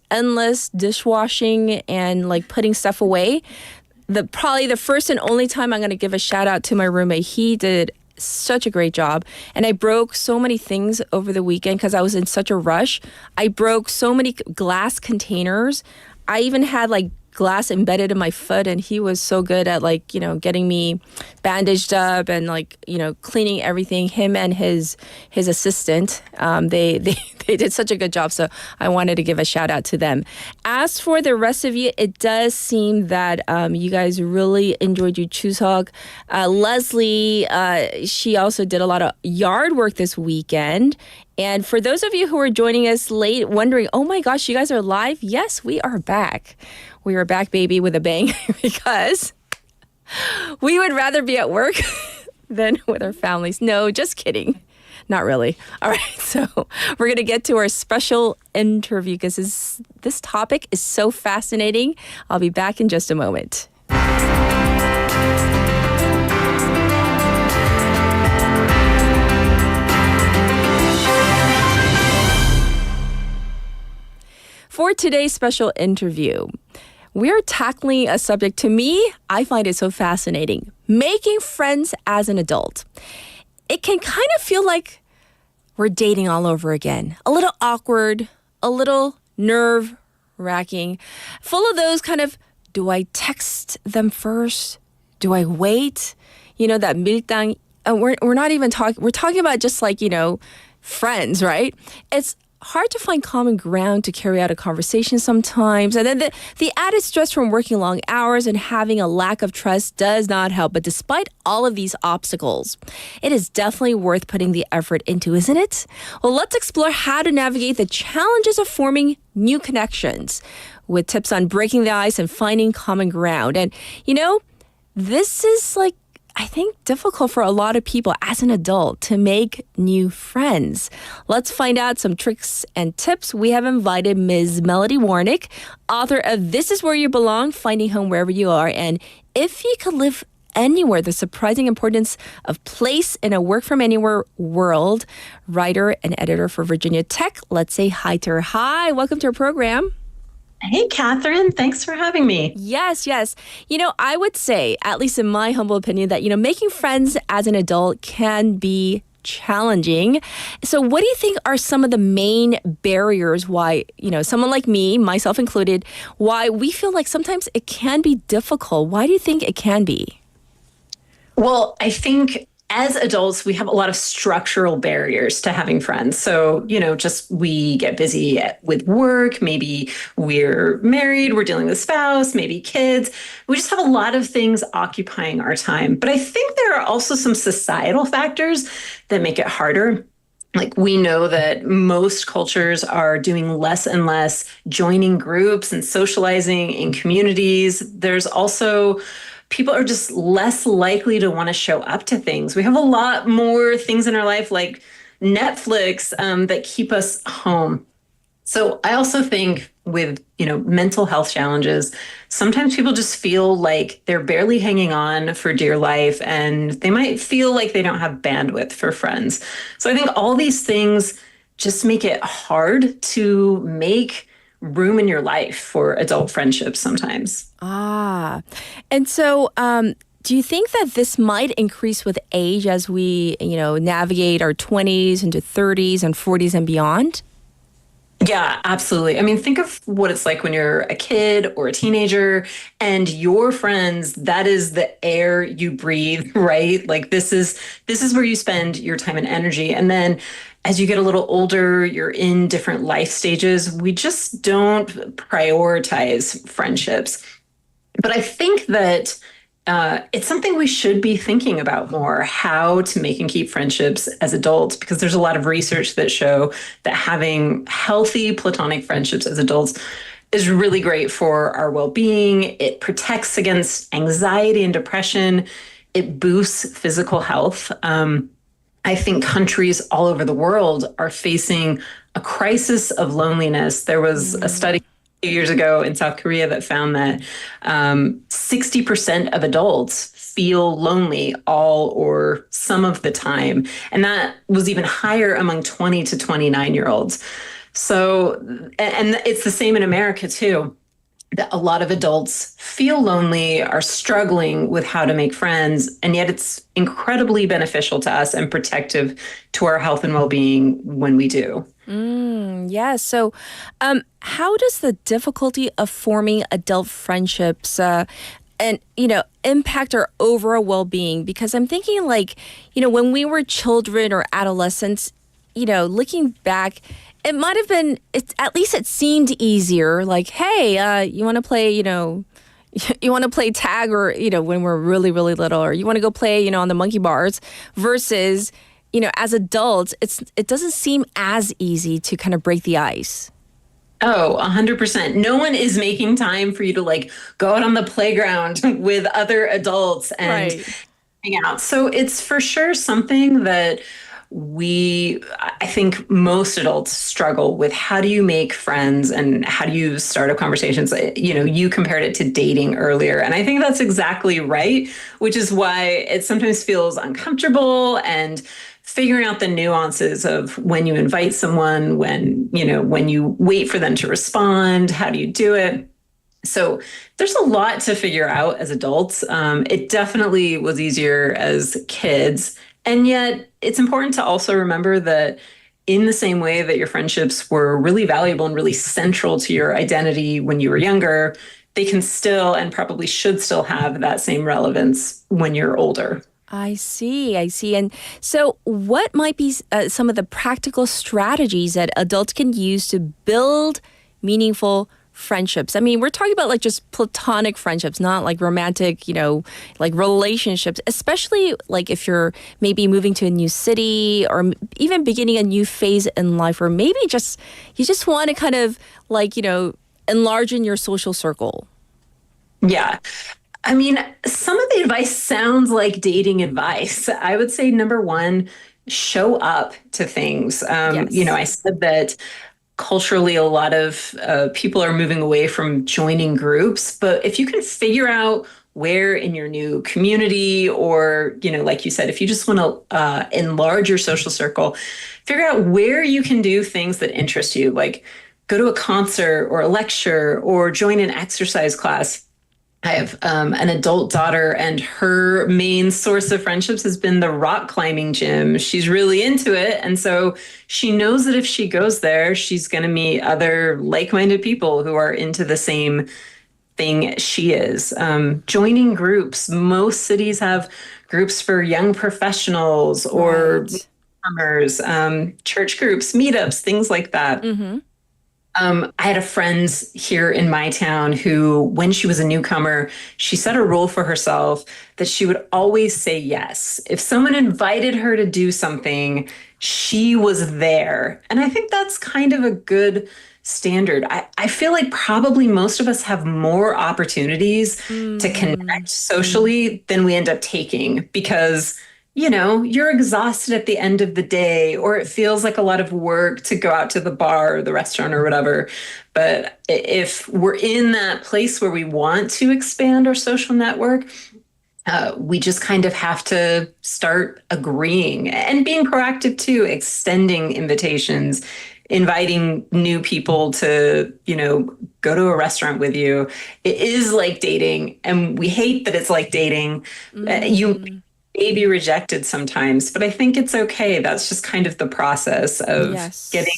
dishwashing and like putting stuff away. Probably the first and only time I'm going to give a shout out to my roommate. He did such a great job. And I broke so many things over the weekend because I was in such a rush. I broke so many glass containers. I even had like glass embedded in my foot, and he was so good at getting me bandaged up and cleaning everything. Him and his assistant, they did such a good job. So I wanted to give a shout out to them. As for the rest of you, it does seem that you guys really enjoyed your Chuseok. Leslie, she also did a lot of yard work this weekend. And for those of you who are joining us late, wondering, oh my gosh, you guys are live? Yes, we are back. We are back, baby, with a bang, because we would rather be at work than with our families. No, just kidding. Not really. All right, so we're going to get to our special interview because this topic is so fascinating. I'll be back in just a moment. For today's special interview, we're tackling a subject, to me, I find it so fascinating. Making friends as an adult. It can kind of feel like we're dating all over again. A little awkward, a little nerve-wracking, full of those kind of, do I text them first? Do I wait? That 밀당. We're not even talking, we're talking about just friends, right? It's hard to find common ground to carry out a conversation sometimes. And then the added stress from working long hours and having a lack of trust does not help. But despite all of these obstacles, it is definitely worth putting the effort into, isn't it? Well, let's explore how to navigate the challenges of forming new connections with tips on breaking the ice and finding common ground. And, this is I think difficult for a lot of people as an adult to make new friends. Let's find out some tricks and tips. We have invited Ms. Melody Warnick, author of This Is Where You Belong, Finding Home Wherever You Are, and If You Could Live Anywhere, The Surprising Importance of Place in a Work From Anywhere World, writer and editor for Virginia Tech. Let's say hi to her. Hi, welcome to our program. Hey, Catherine. Thanks for having me. Yes. I would say, at least in my humble opinion, that, making friends as an adult can be challenging. So what do you think are some of the main barriers why, someone like me, myself included, why we feel like sometimes it can be difficult? Why do you think it can be? Well, I think as adults, we have a lot of structural barriers to having friends. So, just we get busy with work. Maybe we're married, we're dealing with spouse, maybe kids. We just have a lot of things occupying our time. But I think there are also some societal factors that make it harder. We know that most cultures are doing less and less joining groups and socializing in communities. There's also people are just less likely to want to show up to things. We have a lot more things in our life like Netflix that keep us home. So I also think with, mental health challenges, sometimes people just feel like they're barely hanging on for dear life, and they might feel like they don't have bandwidth for friends. So I think all these things just make it hard to make room in your life for adult friendships sometimes. And so do you think that this might increase with age as we, navigate our 20s into 30s and 40s and beyond? Yeah, absolutely. I mean, think of what it's like when you're a kid or a teenager and your friends, that is the air you breathe, right? This is where you spend your time and energy. And then as you get a little older, you're in different life stages. We just don't prioritize friendships. But I think that it's something we should be thinking about more, how to make and keep friendships as adults, because there's a lot of research that show that having healthy platonic friendships as adults is really great for our well-being. It protects against anxiety and depression. It boosts physical health. I think countries all over the world are facing a crisis of loneliness. There was a study a few years ago in South Korea that found that 60% of adults feel lonely all or some of the time. And that was even higher among 20 to 29-year-olds. So, and it's the same in America too. That a lot of adults feel lonely, are struggling with how to make friends, and yet it's incredibly beneficial to us and protective to our health and well-being when we do. Yeah. So, how does the difficulty of forming adult friendships and impact our overall well-being? Because I'm thinking when we were children or adolescents, looking back, it might have been, at least it seemed easier. Like, hey, you want to play, you want to play tag or, when we're really, really little, or you want to go play, on the monkey bars versus, as adults, it doesn't seem as easy to kind of break the ice. Oh, 100%. No one is making time for you to go out on the playground with other adults and hang out. So it's for sure something that I think most adults struggle with. How do you make friends and how do you start up conversations? You compared it to dating earlier, and I think that's exactly right, which is why it sometimes feels uncomfortable, and figuring out the nuances of when you invite someone, when you wait for them to respond, how do you do it? So there's a lot to figure out as adults. It definitely was easier as kids. And yet it's important to also remember that in the same way that your friendships were really valuable and really central to your identity when you were younger, they can still and probably should still have that same relevance when you're older. I see. And so what might be some of the practical strategies that adults can use to build meaningful friendships? I mean, we're talking about just platonic friendships, not romantic, relationships, especially if you're maybe moving to a new city or even beginning a new phase in life, or maybe you just want to kind of enlarge in your social circle. Yeah. I mean, some of the advice sounds like dating advice. I would say number one, show up to things. I said that culturally, a lot of people are moving away from joining groups. But if you can figure out where in your new community, or, like you said, if you just want to enlarge your social circle, figure out where you can do things that interest you, like go to a concert or a lecture or join an exercise class. I have an adult daughter, and her main source of friendships has been the rock climbing gym. She's really into it. And so she knows that if she goes there, she's going to meet other like-minded people who are into the same thing she is. Joining groups. Most cities have groups for young professionals or newcomers, church groups, meetups, things like that. Mm-hmm. I had a friend here in my town who, when she was a newcomer, she set a rule for herself that she would always say yes. If someone invited her to do something, she was there. And I think that's kind of a good standard. I feel like probably most of us have more opportunities to connect socially than we end up taking, because you're exhausted at the end of the day, or it feels like a lot of work to go out to the bar or the restaurant or whatever. But if we're in that place where we want to expand our social network, we just kind of have to start agreeing and being proactive too, extending invitations, inviting new people to, go to a restaurant with you. It is like dating, and we hate that it's like dating. You may be rejected sometimes, but I think it's okay. That's just kind of the process of getting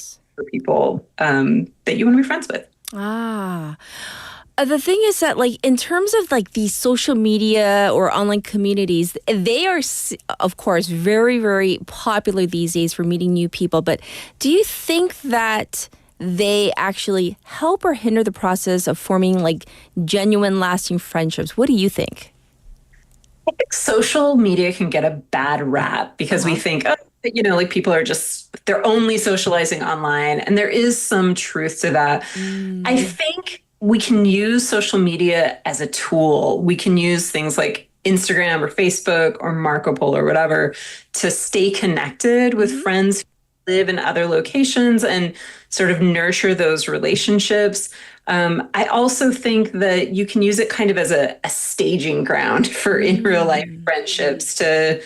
people that you want to be friends with. The thing is that, in terms of these social media or online communities, they are, of course, very, very popular these days for meeting new people. But do you think that they actually help or hinder the process of forming genuine, lasting friendships? What do you think? I think social media can get a bad rap because we think, people are they're only socializing online. And there is some truth to that. I think we can use social media as a tool. We can use things like Instagram or Facebook or Marco Polo or whatever to stay connected with friends who live in other locations and sort of nurture those relationships. I also think that you can use it kind of as a staging ground for in real life friendships to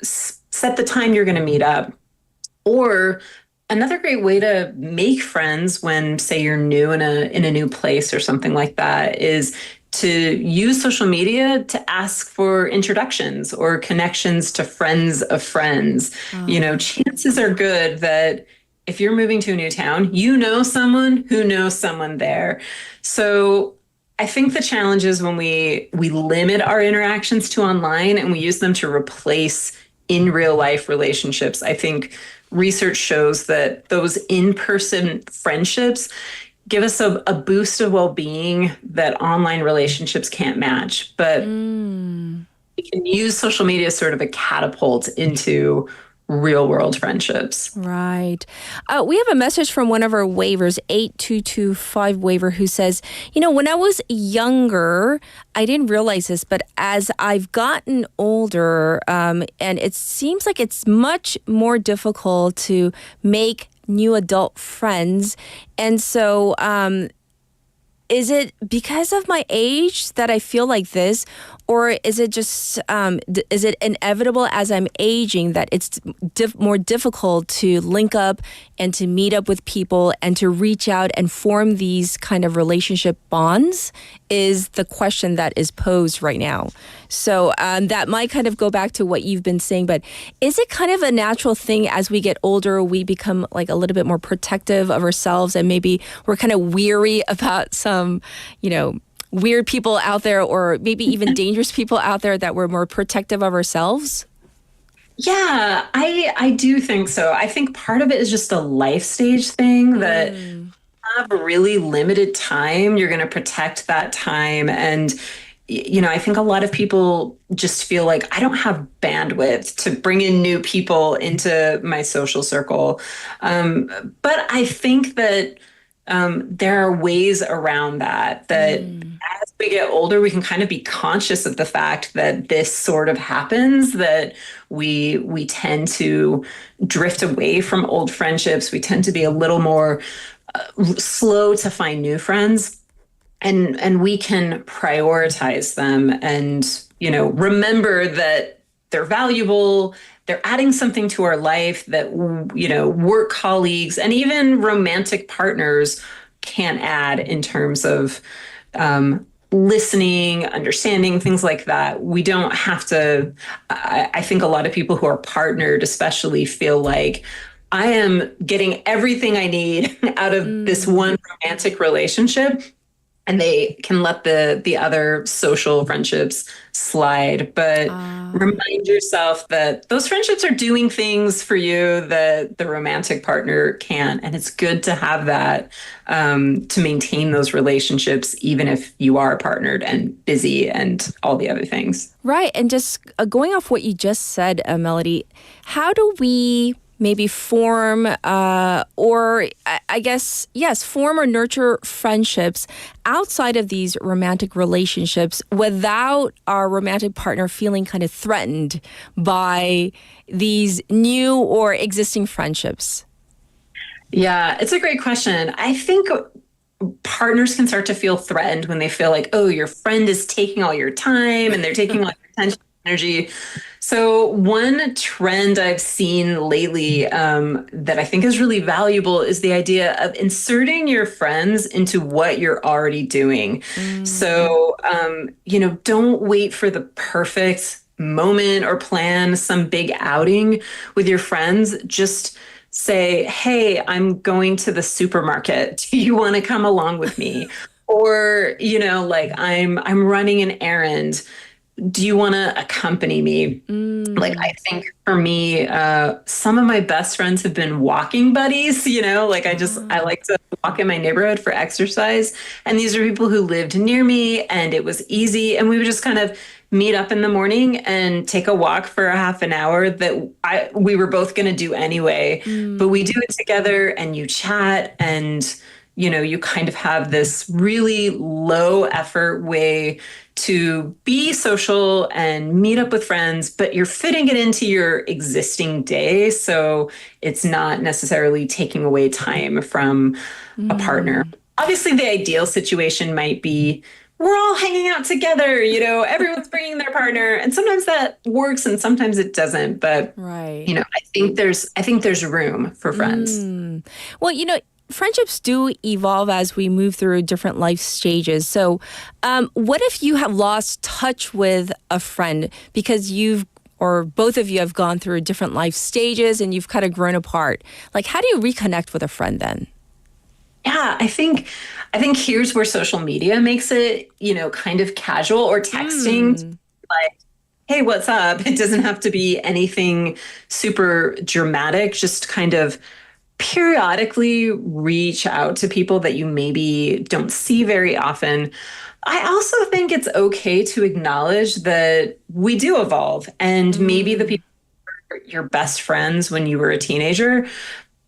set the time you're going to meet up. Or another great way to make friends when, say, you're new in a new place or something like that is to use social media to ask for introductions or connections to friends of friends. Chances are good that if you're moving to a new town, you know someone who knows someone there. So I think the challenge is when we limit our interactions to online and we use them to replace in real life relationships. I think research shows that those in-person friendships give us a boost of well-being that online relationships can't match. But we can use social media as sort of a catapult into real world friendships. Right. We have a message from one of our waivers, 8225 waiver, who says, when I was younger, I didn't realize this, but as I've gotten older, and it seems like it's much more difficult to make new adult friends. And so, is it because of my age that I feel like this? Or is it just, is it inevitable as I'm aging that it's more difficult to link up and to meet up with people and to reach out and form these kind of relationship bonds is the question that is posed right now. So that might kind of go back to what you've been saying, but is it kind of a natural thing as we get older, we become like a little bit more protective of ourselves and maybe we're kind of weary about some, weird people out there or maybe even dangerous people out there that we're more protective of ourselves? Yeah, I do think so. I think part of it is just a life stage thing that have a really limited time. You're going to protect that time. And, I think a lot of people just feel like I don't have bandwidth to bring in new people into my social circle. But I think that there are ways around that as we get older, we can kind of be conscious of the fact that this sort of happens, that we tend to drift away from old friendships. We tend to be a little more slow to find new friends. And we can prioritize them and, remember that they're valuable. They're adding something to our life that, work colleagues and even romantic partners can add in terms of listening, understanding, things like that. We don't have to, I think a lot of people who are partnered especially feel like I am getting everything I need out of this one romantic relationship. And they can let the other social friendships slide. But remind yourself that those friendships are doing things for you that the romantic partner can't. And it's good to have that to maintain those relationships, even if you are partnered and busy and all the other things. Right. And just going off what you just said, Melody, how do we maybe form or I guess, yes, form or nurture friendships outside of these romantic relationships without our romantic partner feeling kind of threatened by these new or existing friendships? Yeah, it's a great question. I think partners can start to feel threatened when they feel like, oh, your friend is taking all your time and they're taking all your attention, energy. So one trend I've seen lately that I think is really valuable is the idea of inserting your friends into what you're already doing. So, don't wait for the perfect moment or plan some big outing with your friends. Just say, hey, I'm going to the supermarket. Do you want to come along with me? Or, I'm running an errand. Do you want to accompany me? I think for me, some of my best friends have been walking buddies, I like to walk in my neighborhood for exercise. And these are people who lived near me and it was easy. And we would just kind of meet up in the morning and take a walk for a half an hour that we were both going to do anyway. But we do it together and you chat and you kind of have this really low effort way to be social and meet up with friends, but you're fitting it into your existing day. So it's not necessarily taking away time from a partner. Obviously, the ideal situation might be we're all hanging out together, everyone's bringing their partner. And sometimes that works and sometimes it doesn't. But, right. I think there's room for friends. Well, friendships do evolve as we move through different life stages. So what if you have lost touch with a friend because or both of you have gone through different life stages and you've kind of grown apart? Like, how do you reconnect with a friend then? Yeah, I think here's where social media makes it, kind of casual, or texting, like, hey, what's up? It doesn't have to be anything super dramatic, just kind of periodically reach out to people that you maybe don't see very often. I also think it's okay to acknowledge that we do evolve, and maybe the people who were your best friends when you were a teenager,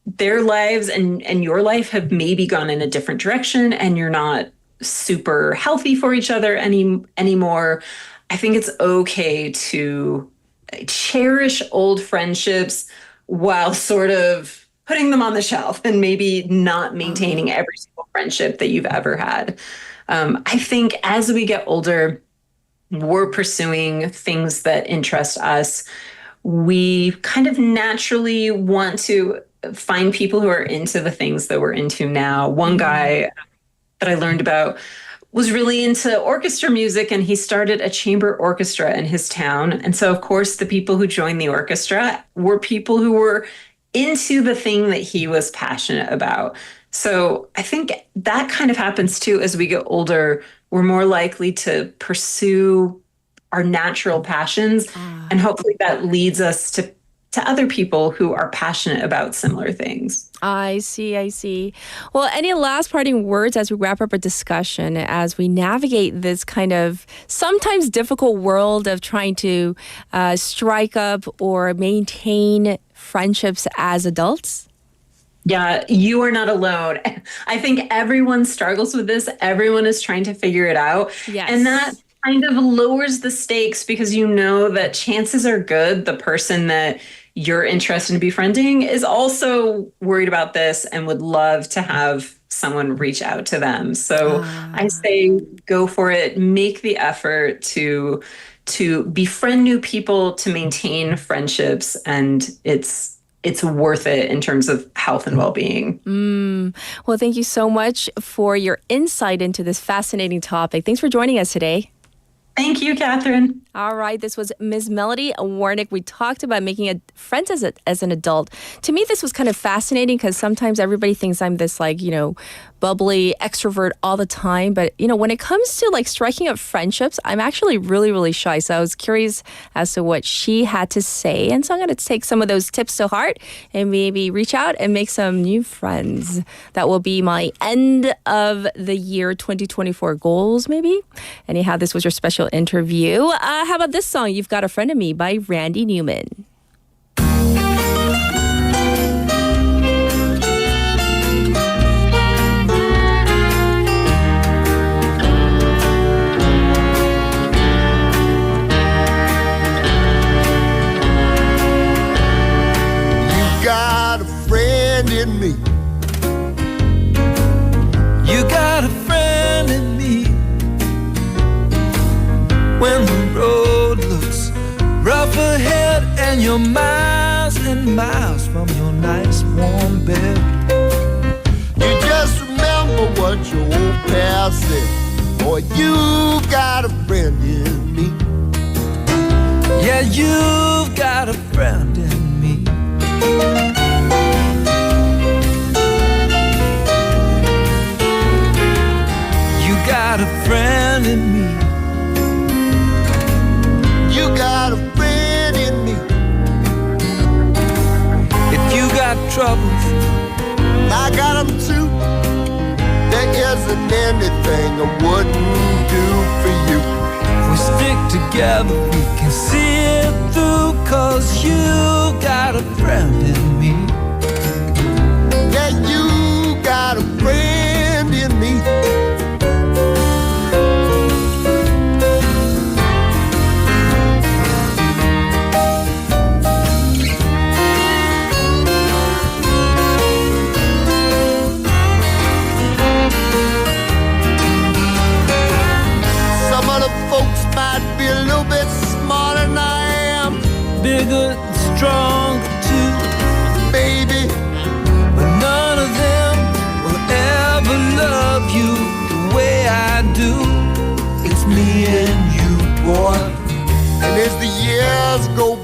their lives and your life have maybe gone in a different direction, and you're not super healthy for each other anymore. I think it's okay to cherish old friendships while sort of putting them on the shelf and maybe not maintaining every single friendship that you've ever had. I think as we get older, we're pursuing things that interest us. We kind of naturally want to find people who are into the things that we're into now. One guy that I learned about was really into orchestra music, and he started a chamber orchestra in his town. And so, of course, the people who joined the orchestra were people who were into the thing that he was passionate about. So I think that kind of happens too as we get older. We're more likely to pursue our natural passions, and hopefully that leads us to other people who are passionate about similar things. I see. Well, any last parting words as we wrap up our discussion, as we navigate this kind of sometimes difficult world of trying to strike up or maintain friendships as adults? Yeah, you are not alone. I think everyone struggles with this. Everyone is trying to figure it out. Yes. And that kind of lowers the stakes, because you know that chances are good the person that you're interested in befriending is also worried about this and would love to have someone reach out to them. So I say go for it. Make the effort to befriend new people, to maintain friendships, and it's worth it in terms of health and well-being. Well, thank you so much for your insight into this fascinating topic. Thanks for joining us today. Thank you, Catherine. All right, this was Ms. Melody Warnick. We talked about making friends as an adult. To me, this was kind of fascinating because sometimes everybody thinks I'm this bubbly extrovert all the time. But, when it comes to striking up friendships, I'm actually really, really shy. So I was curious as to what she had to say. And so I'm going to take some of those tips to heart and maybe reach out and make some new friends. That will be my end of the year 2024 goals, maybe. Anyhow, this was your special interview. How about this song, You've Got a Friend in Me by Randy Newman? In me. You got a friend in me. When the road looks rough ahead and you're miles and miles from your nice warm bed, you just remember what your old pal said. Boy, you got a friend in me. Yeah, you've got a friend in me. Got a friend in me. You got a friend in me. If you got troubles, I got them too. There isn't anything I wouldn't do for you. If we stick together, we can see it through, 'cause you got a friend in me. Yeah, you got a friend.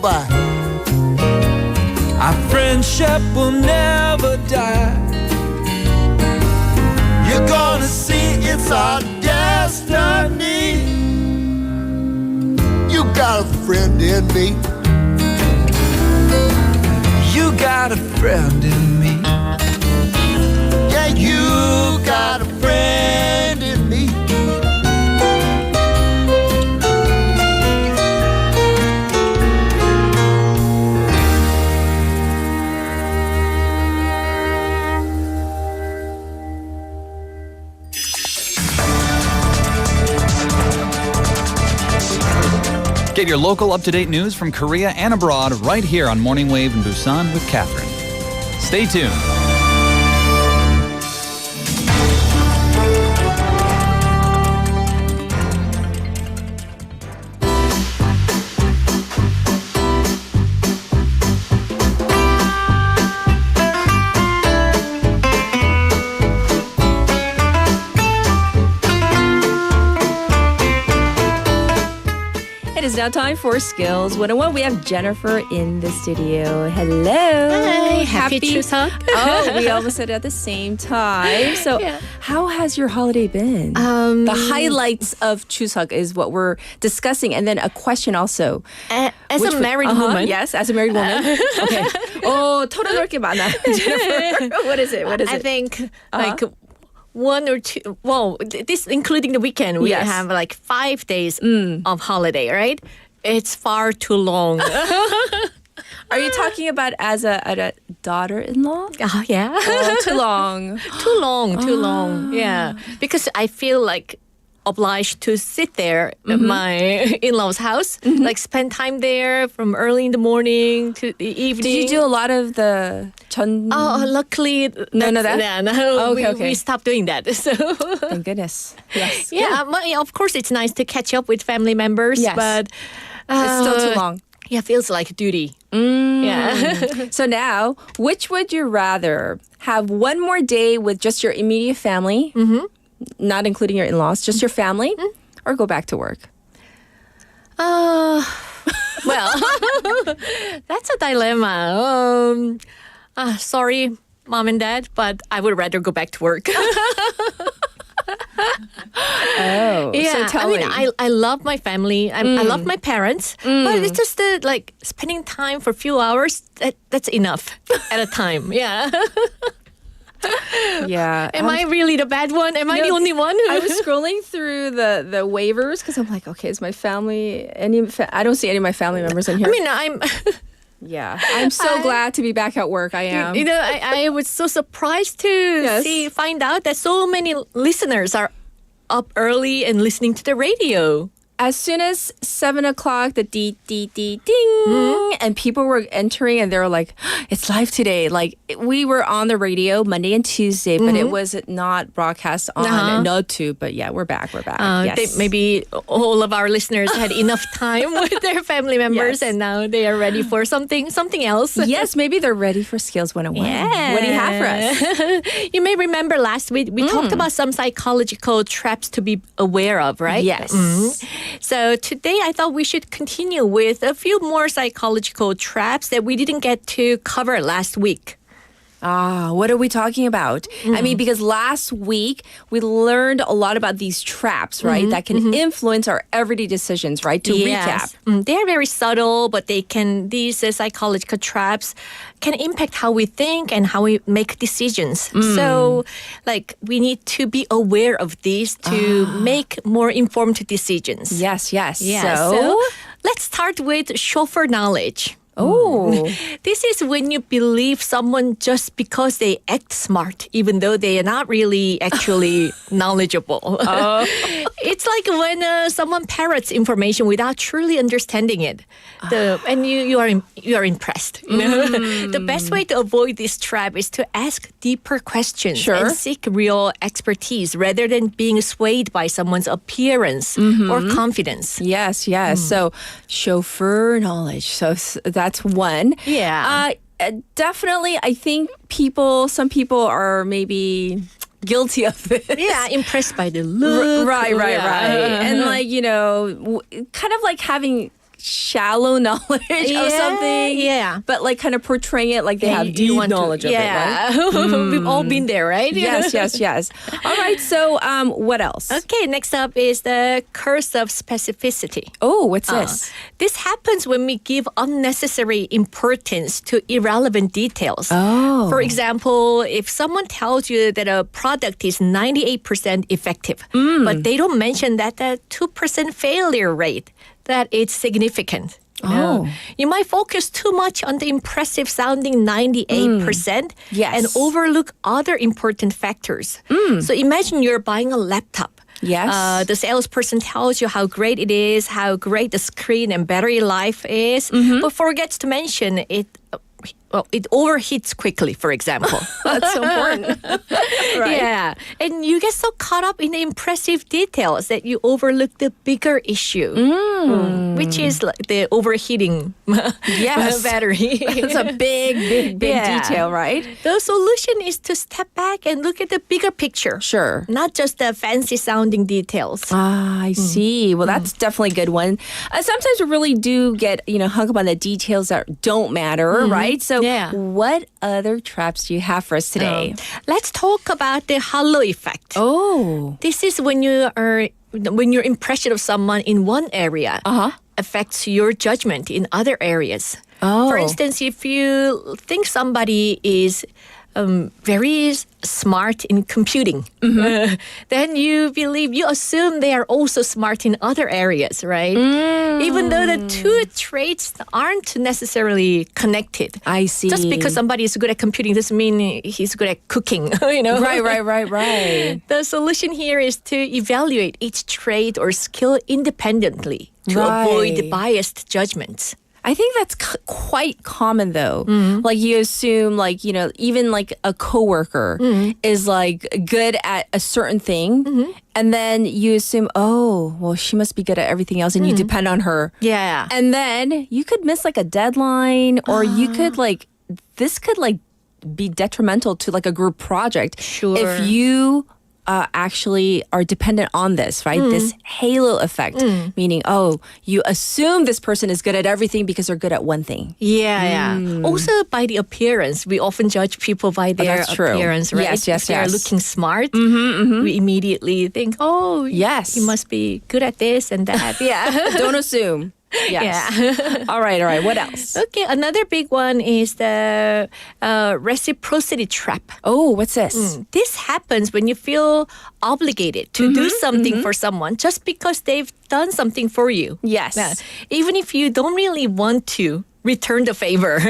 goodbye. Our friendship will never die. You're gonna see it's our destiny. You got a friend in me. You got a friend in me. Yeah, you got a friend in me. Get your local up-to-date news from Korea and abroad right here on Morning Wave in Busan with Catherine. Stay tuned. It is now time for Skills 101. We have Jennifer in the studio. Hello. Hi. Happy Chuseok. Oh, we almost said it at the same time. So how has your holiday been? The highlights of Chuseok is what we're discussing. And then a question also. As a married woman. Yes, as a married woman. Okay. Oh, 털어놓을 게 많아. Jennifer, what is it? I think like one or two, well, this including the weekend, we have like 5 days of holiday, right? It's far too long. Are you talking about as a daughter-in-law? Oh, yeah. Oh, too long. Too long. Yeah. Because I feel like obliged to sit there at my in-laws' house, like spend time there from early in the morning to the evening. Did you do a lot of the 전? Oh, luckily, none of that. Yeah, no, okay. we stopped doing that. So, thank goodness. Yes. Yeah, of course, it's nice to catch up with family members, but it's still too long. Yeah, feels like duty. Yeah. So now, which would you rather have one more day with just your immediate family? Not including your in-laws, just your family, or go back to work? Well, that's a dilemma. Sorry, mom and dad, but I would rather go back to work. So tell me. I love my family. I love my parents, but it's just like spending time for a few hours. That's enough at a time. Yeah. Yeah. Am I really the bad one? Am I the only one? I was scrolling through the waivers because I'm like, okay, is my family I don't see any of my family members in here. I mean, I'm I'm so glad to be back at work. I am. You know, I was so surprised to find out that so many listeners are up early and listening to the radio. As soon as 7 o'clock, the ding, and people were entering and they were like, it's live today. Like, we were on the radio Monday and Tuesday, but it was not broadcast on NoTube. But yeah, we're back. Yes. Maybe all of our listeners had enough time with their family members and now they are ready for something else. Yes, maybe they're ready for Skills 101. Yeah. What do you have for us? You may remember last week we talked about some psychological traps to be aware of, right? Yes. So today I thought we should continue with a few more psychological traps that we didn't get to cover last week. What are we talking about? I mean, because last week we learned a lot about these traps, right? That can influence our everyday decisions, right? To recap. They're very subtle, but these psychological traps can impact how we think and how we make decisions. So, like, we need to be aware of these to make more informed decisions. Yes. Yeah. So let's start with chauffeur knowledge. Oh. This is when you believe someone just because they act smart, even though they are not really actually knowledgeable. It's like when someone parrots information without truly understanding it, and you are impressed. You know? The best way to avoid this trap is to ask deeper questions and seek real expertise rather than being swayed by someone's appearance or confidence. Yes. So chauffeur knowledge. So that's one. Yeah. Definitely, I think some people are maybe guilty of this. Yeah, impressed by the look. Right. And like, kind of like having shallow knowledge of something. Yeah. But like kind of portraying it like they have deep knowledge of it, right? We've all been there, right? Yes. All right. So what else? Okay, next up is the curse of specificity. Oh, what's this? This happens when we give unnecessary importance to irrelevant details. Oh. For example, if someone tells you that a product is 98% effective, but they don't mention that the 2% failure rate, that it's significant. You might focus too much on the impressive sounding 98% and overlook other important factors. So imagine you're buying a laptop. Yes. The salesperson tells you how great it is, how great the screen and battery life is, but forgets to mention it. It overheats quickly, for example. That's so important. Right. Yeah. And you get so caught up in the impressive details that you overlook the bigger issue, which is like the overheating battery. It's a big detail, right? The solution is to step back and look at the bigger picture. Sure. Not just the fancy sounding details. Ah, I see. Well, that's definitely a good one. Sometimes we really do get, hung up on the details that don't matter, right? So what other traps do you have for us today? Let's talk about the halo effect. Oh. This is when your impression of someone in one area affects your judgment in other areas. Oh. For instance, if you think somebody is very smart in computing, then you assume they are also smart in other areas, right? Even though the two traits aren't necessarily connected. I see. Just because somebody is good at computing doesn't mean he's good at cooking, Right. The solution here is to evaluate each trait or skill independently to avoid biased judgments. I think that's quite common though. Like you assume even like a coworker is like good at a certain thing and then you assume, oh, well, she must be good at everything else and you depend on her. Yeah. And then you could miss like a deadline or you could this could be detrimental to like a group project. Sure. If you actually are dependent on this, right? This halo effect, meaning, you assume this person is good at everything because they're good at one thing. Yeah. Also, by the appearance, we often judge people by their appearance, right? Yes. If they're looking smart, we immediately think, yes, he must be good at this and that. Don't assume. Yes. Yeah. All right. What else? Okay, another big one is the reciprocity trap. Oh, what's this? This happens when you feel obligated to do something for someone just because they've done something for you. Yes. Even if you don't really want to return the favor.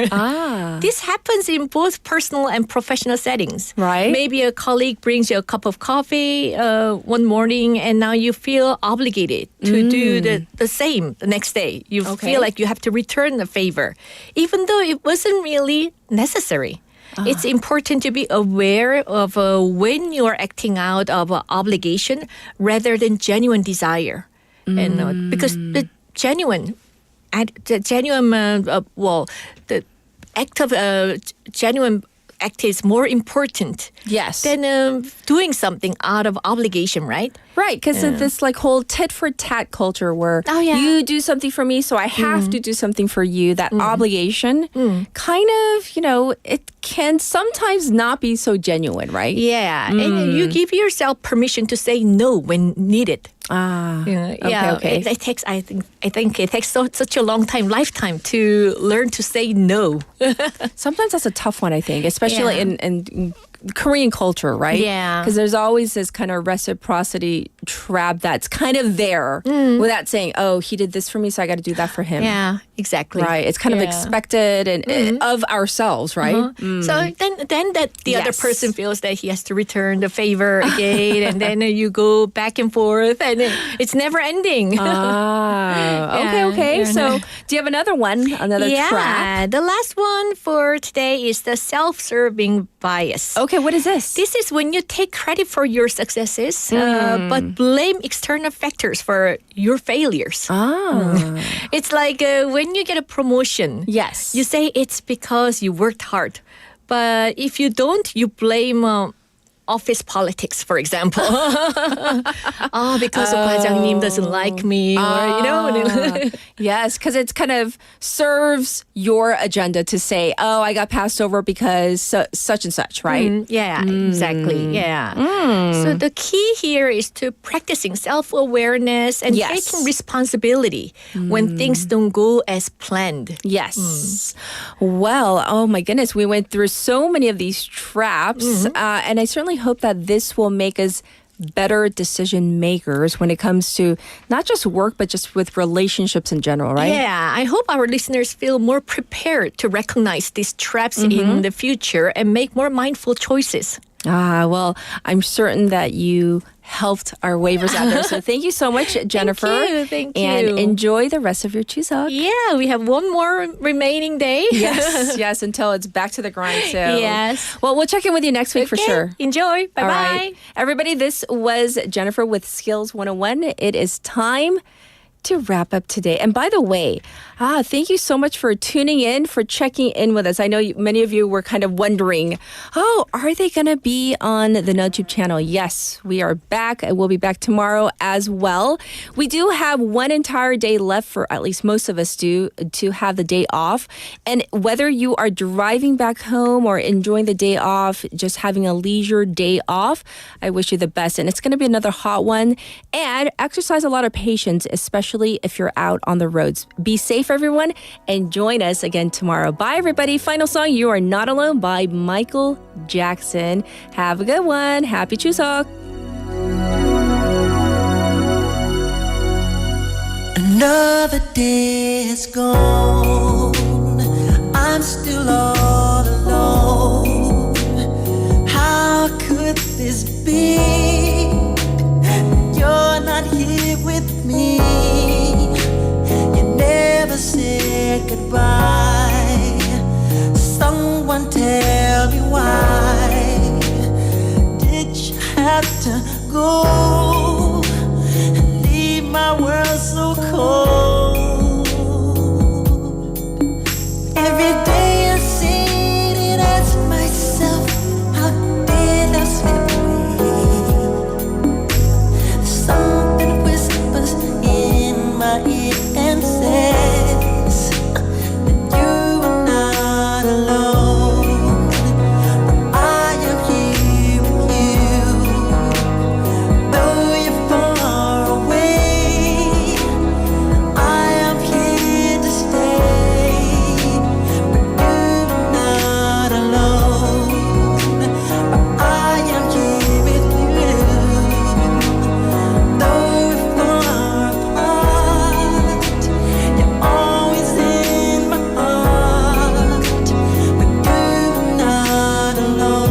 This happens in both personal and professional settings. Right. Maybe a colleague brings you a cup of coffee one morning and now you feel obligated to do the same the next day. You feel like you have to return the favor, even though it wasn't really necessary. It's important to be aware of when you are acting out of obligation rather than genuine desire. And because the act of genuine act is more important than doing something out of obligation, right? Right, because of this whole tit for tat culture where you do something for me, so I have to do something for you. That obligation kind of, it can sometimes not be so genuine, right? Yeah, and you give yourself permission to say no when needed. Okay. It takes. I think it takes such a lifetime to learn to say no. Sometimes that's a tough one. I think, especially in Korean culture, right? Yeah. Because there's always this kind of reciprocity trap that's kind of there without saying, oh, he did this for me, so I got to do that for him. Yeah, exactly. Right. It's kind of expected and of ourselves, right? So then that the other person feels that he has to return the favor again, and then you go back and forth, and it's never ending. Okay. So do you have another one? Another trap? The last one for today is the self-serving bias. Okay, what is this? This is when you take credit for your successes, but blame external factors for your failures. It's like when you get a promotion. Yes. You say it's because you worked hard. But if you don't, you blame office politics, for example. Because 과장님 doesn't like me, or Yes, because it's kind of serves your agenda to say, oh, I got passed over because such and such, right? Exactly. Yeah. So the key here is to practicing self-awareness and taking responsibility when things don't go as planned. Yes. Well, oh my goodness, we went through so many of these traps, and I certainly hope that this will make us better decision makers when it comes to not just work, but just with relationships in general, right? Yeah, I hope our listeners feel more prepared to recognize these traps in the future and make more mindful choices. Well, I'm certain that you helped our waivers out there. So thank you so much, Jennifer. Thank you. And enjoy the rest of your Chuseok. Yeah, we have one more remaining day. Yes, until it's back to the grind. So, yes. Well, we'll check in with you next week for sure. Enjoy. Bye-bye. All right. Everybody, this was Jennifer with Skills 101. It is time to wrap up today. And by the way, thank you so much for tuning in, for checking in with us. I know many of you were kind of wondering, are they going to be on the NudTube channel? Yes, we are back. We'll be back tomorrow as well. We do have one entire day left, for at least most of us do, to have the day off. And whether you are driving back home or enjoying the day off, just having a leisure day off, I wish you the best. And it's going to be another hot one. And exercise a lot of patience, especially if you're out on the roads. Be safe, everyone, and join us again tomorrow. Bye, everybody. Final song, You Are Not Alone by Michael Jackson. Have a good one. Happy Chuseok. Another day is gone. I'm still all alone. How could this be? You're not here with me. You never said goodbye. Someone tell me why did you have to go and leave my world so cold? Every day I sit and ask myself, how did I slip away? Something whispers in my ear and says that you are not alone. But I am here with you. Though you're far away, I am here to stay. But you're not alone. But I am here with you. Though we're far apart, you're always in my heart. But you're not alone.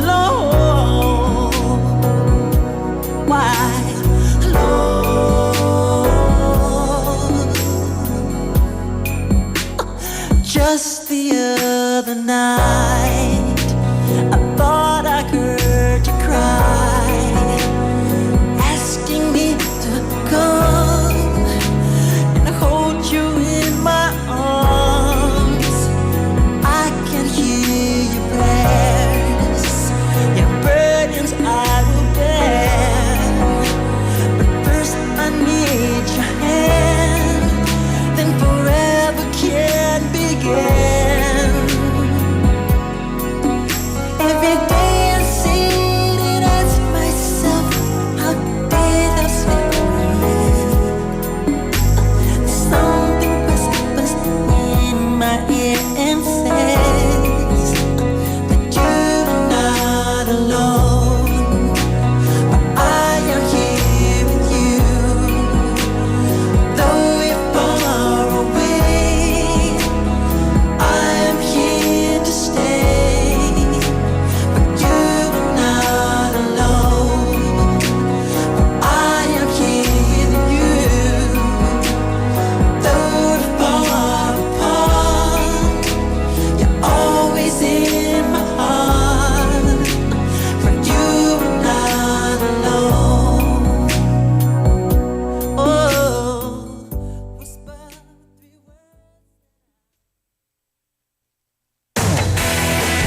Lord, why, Lord? Just the other night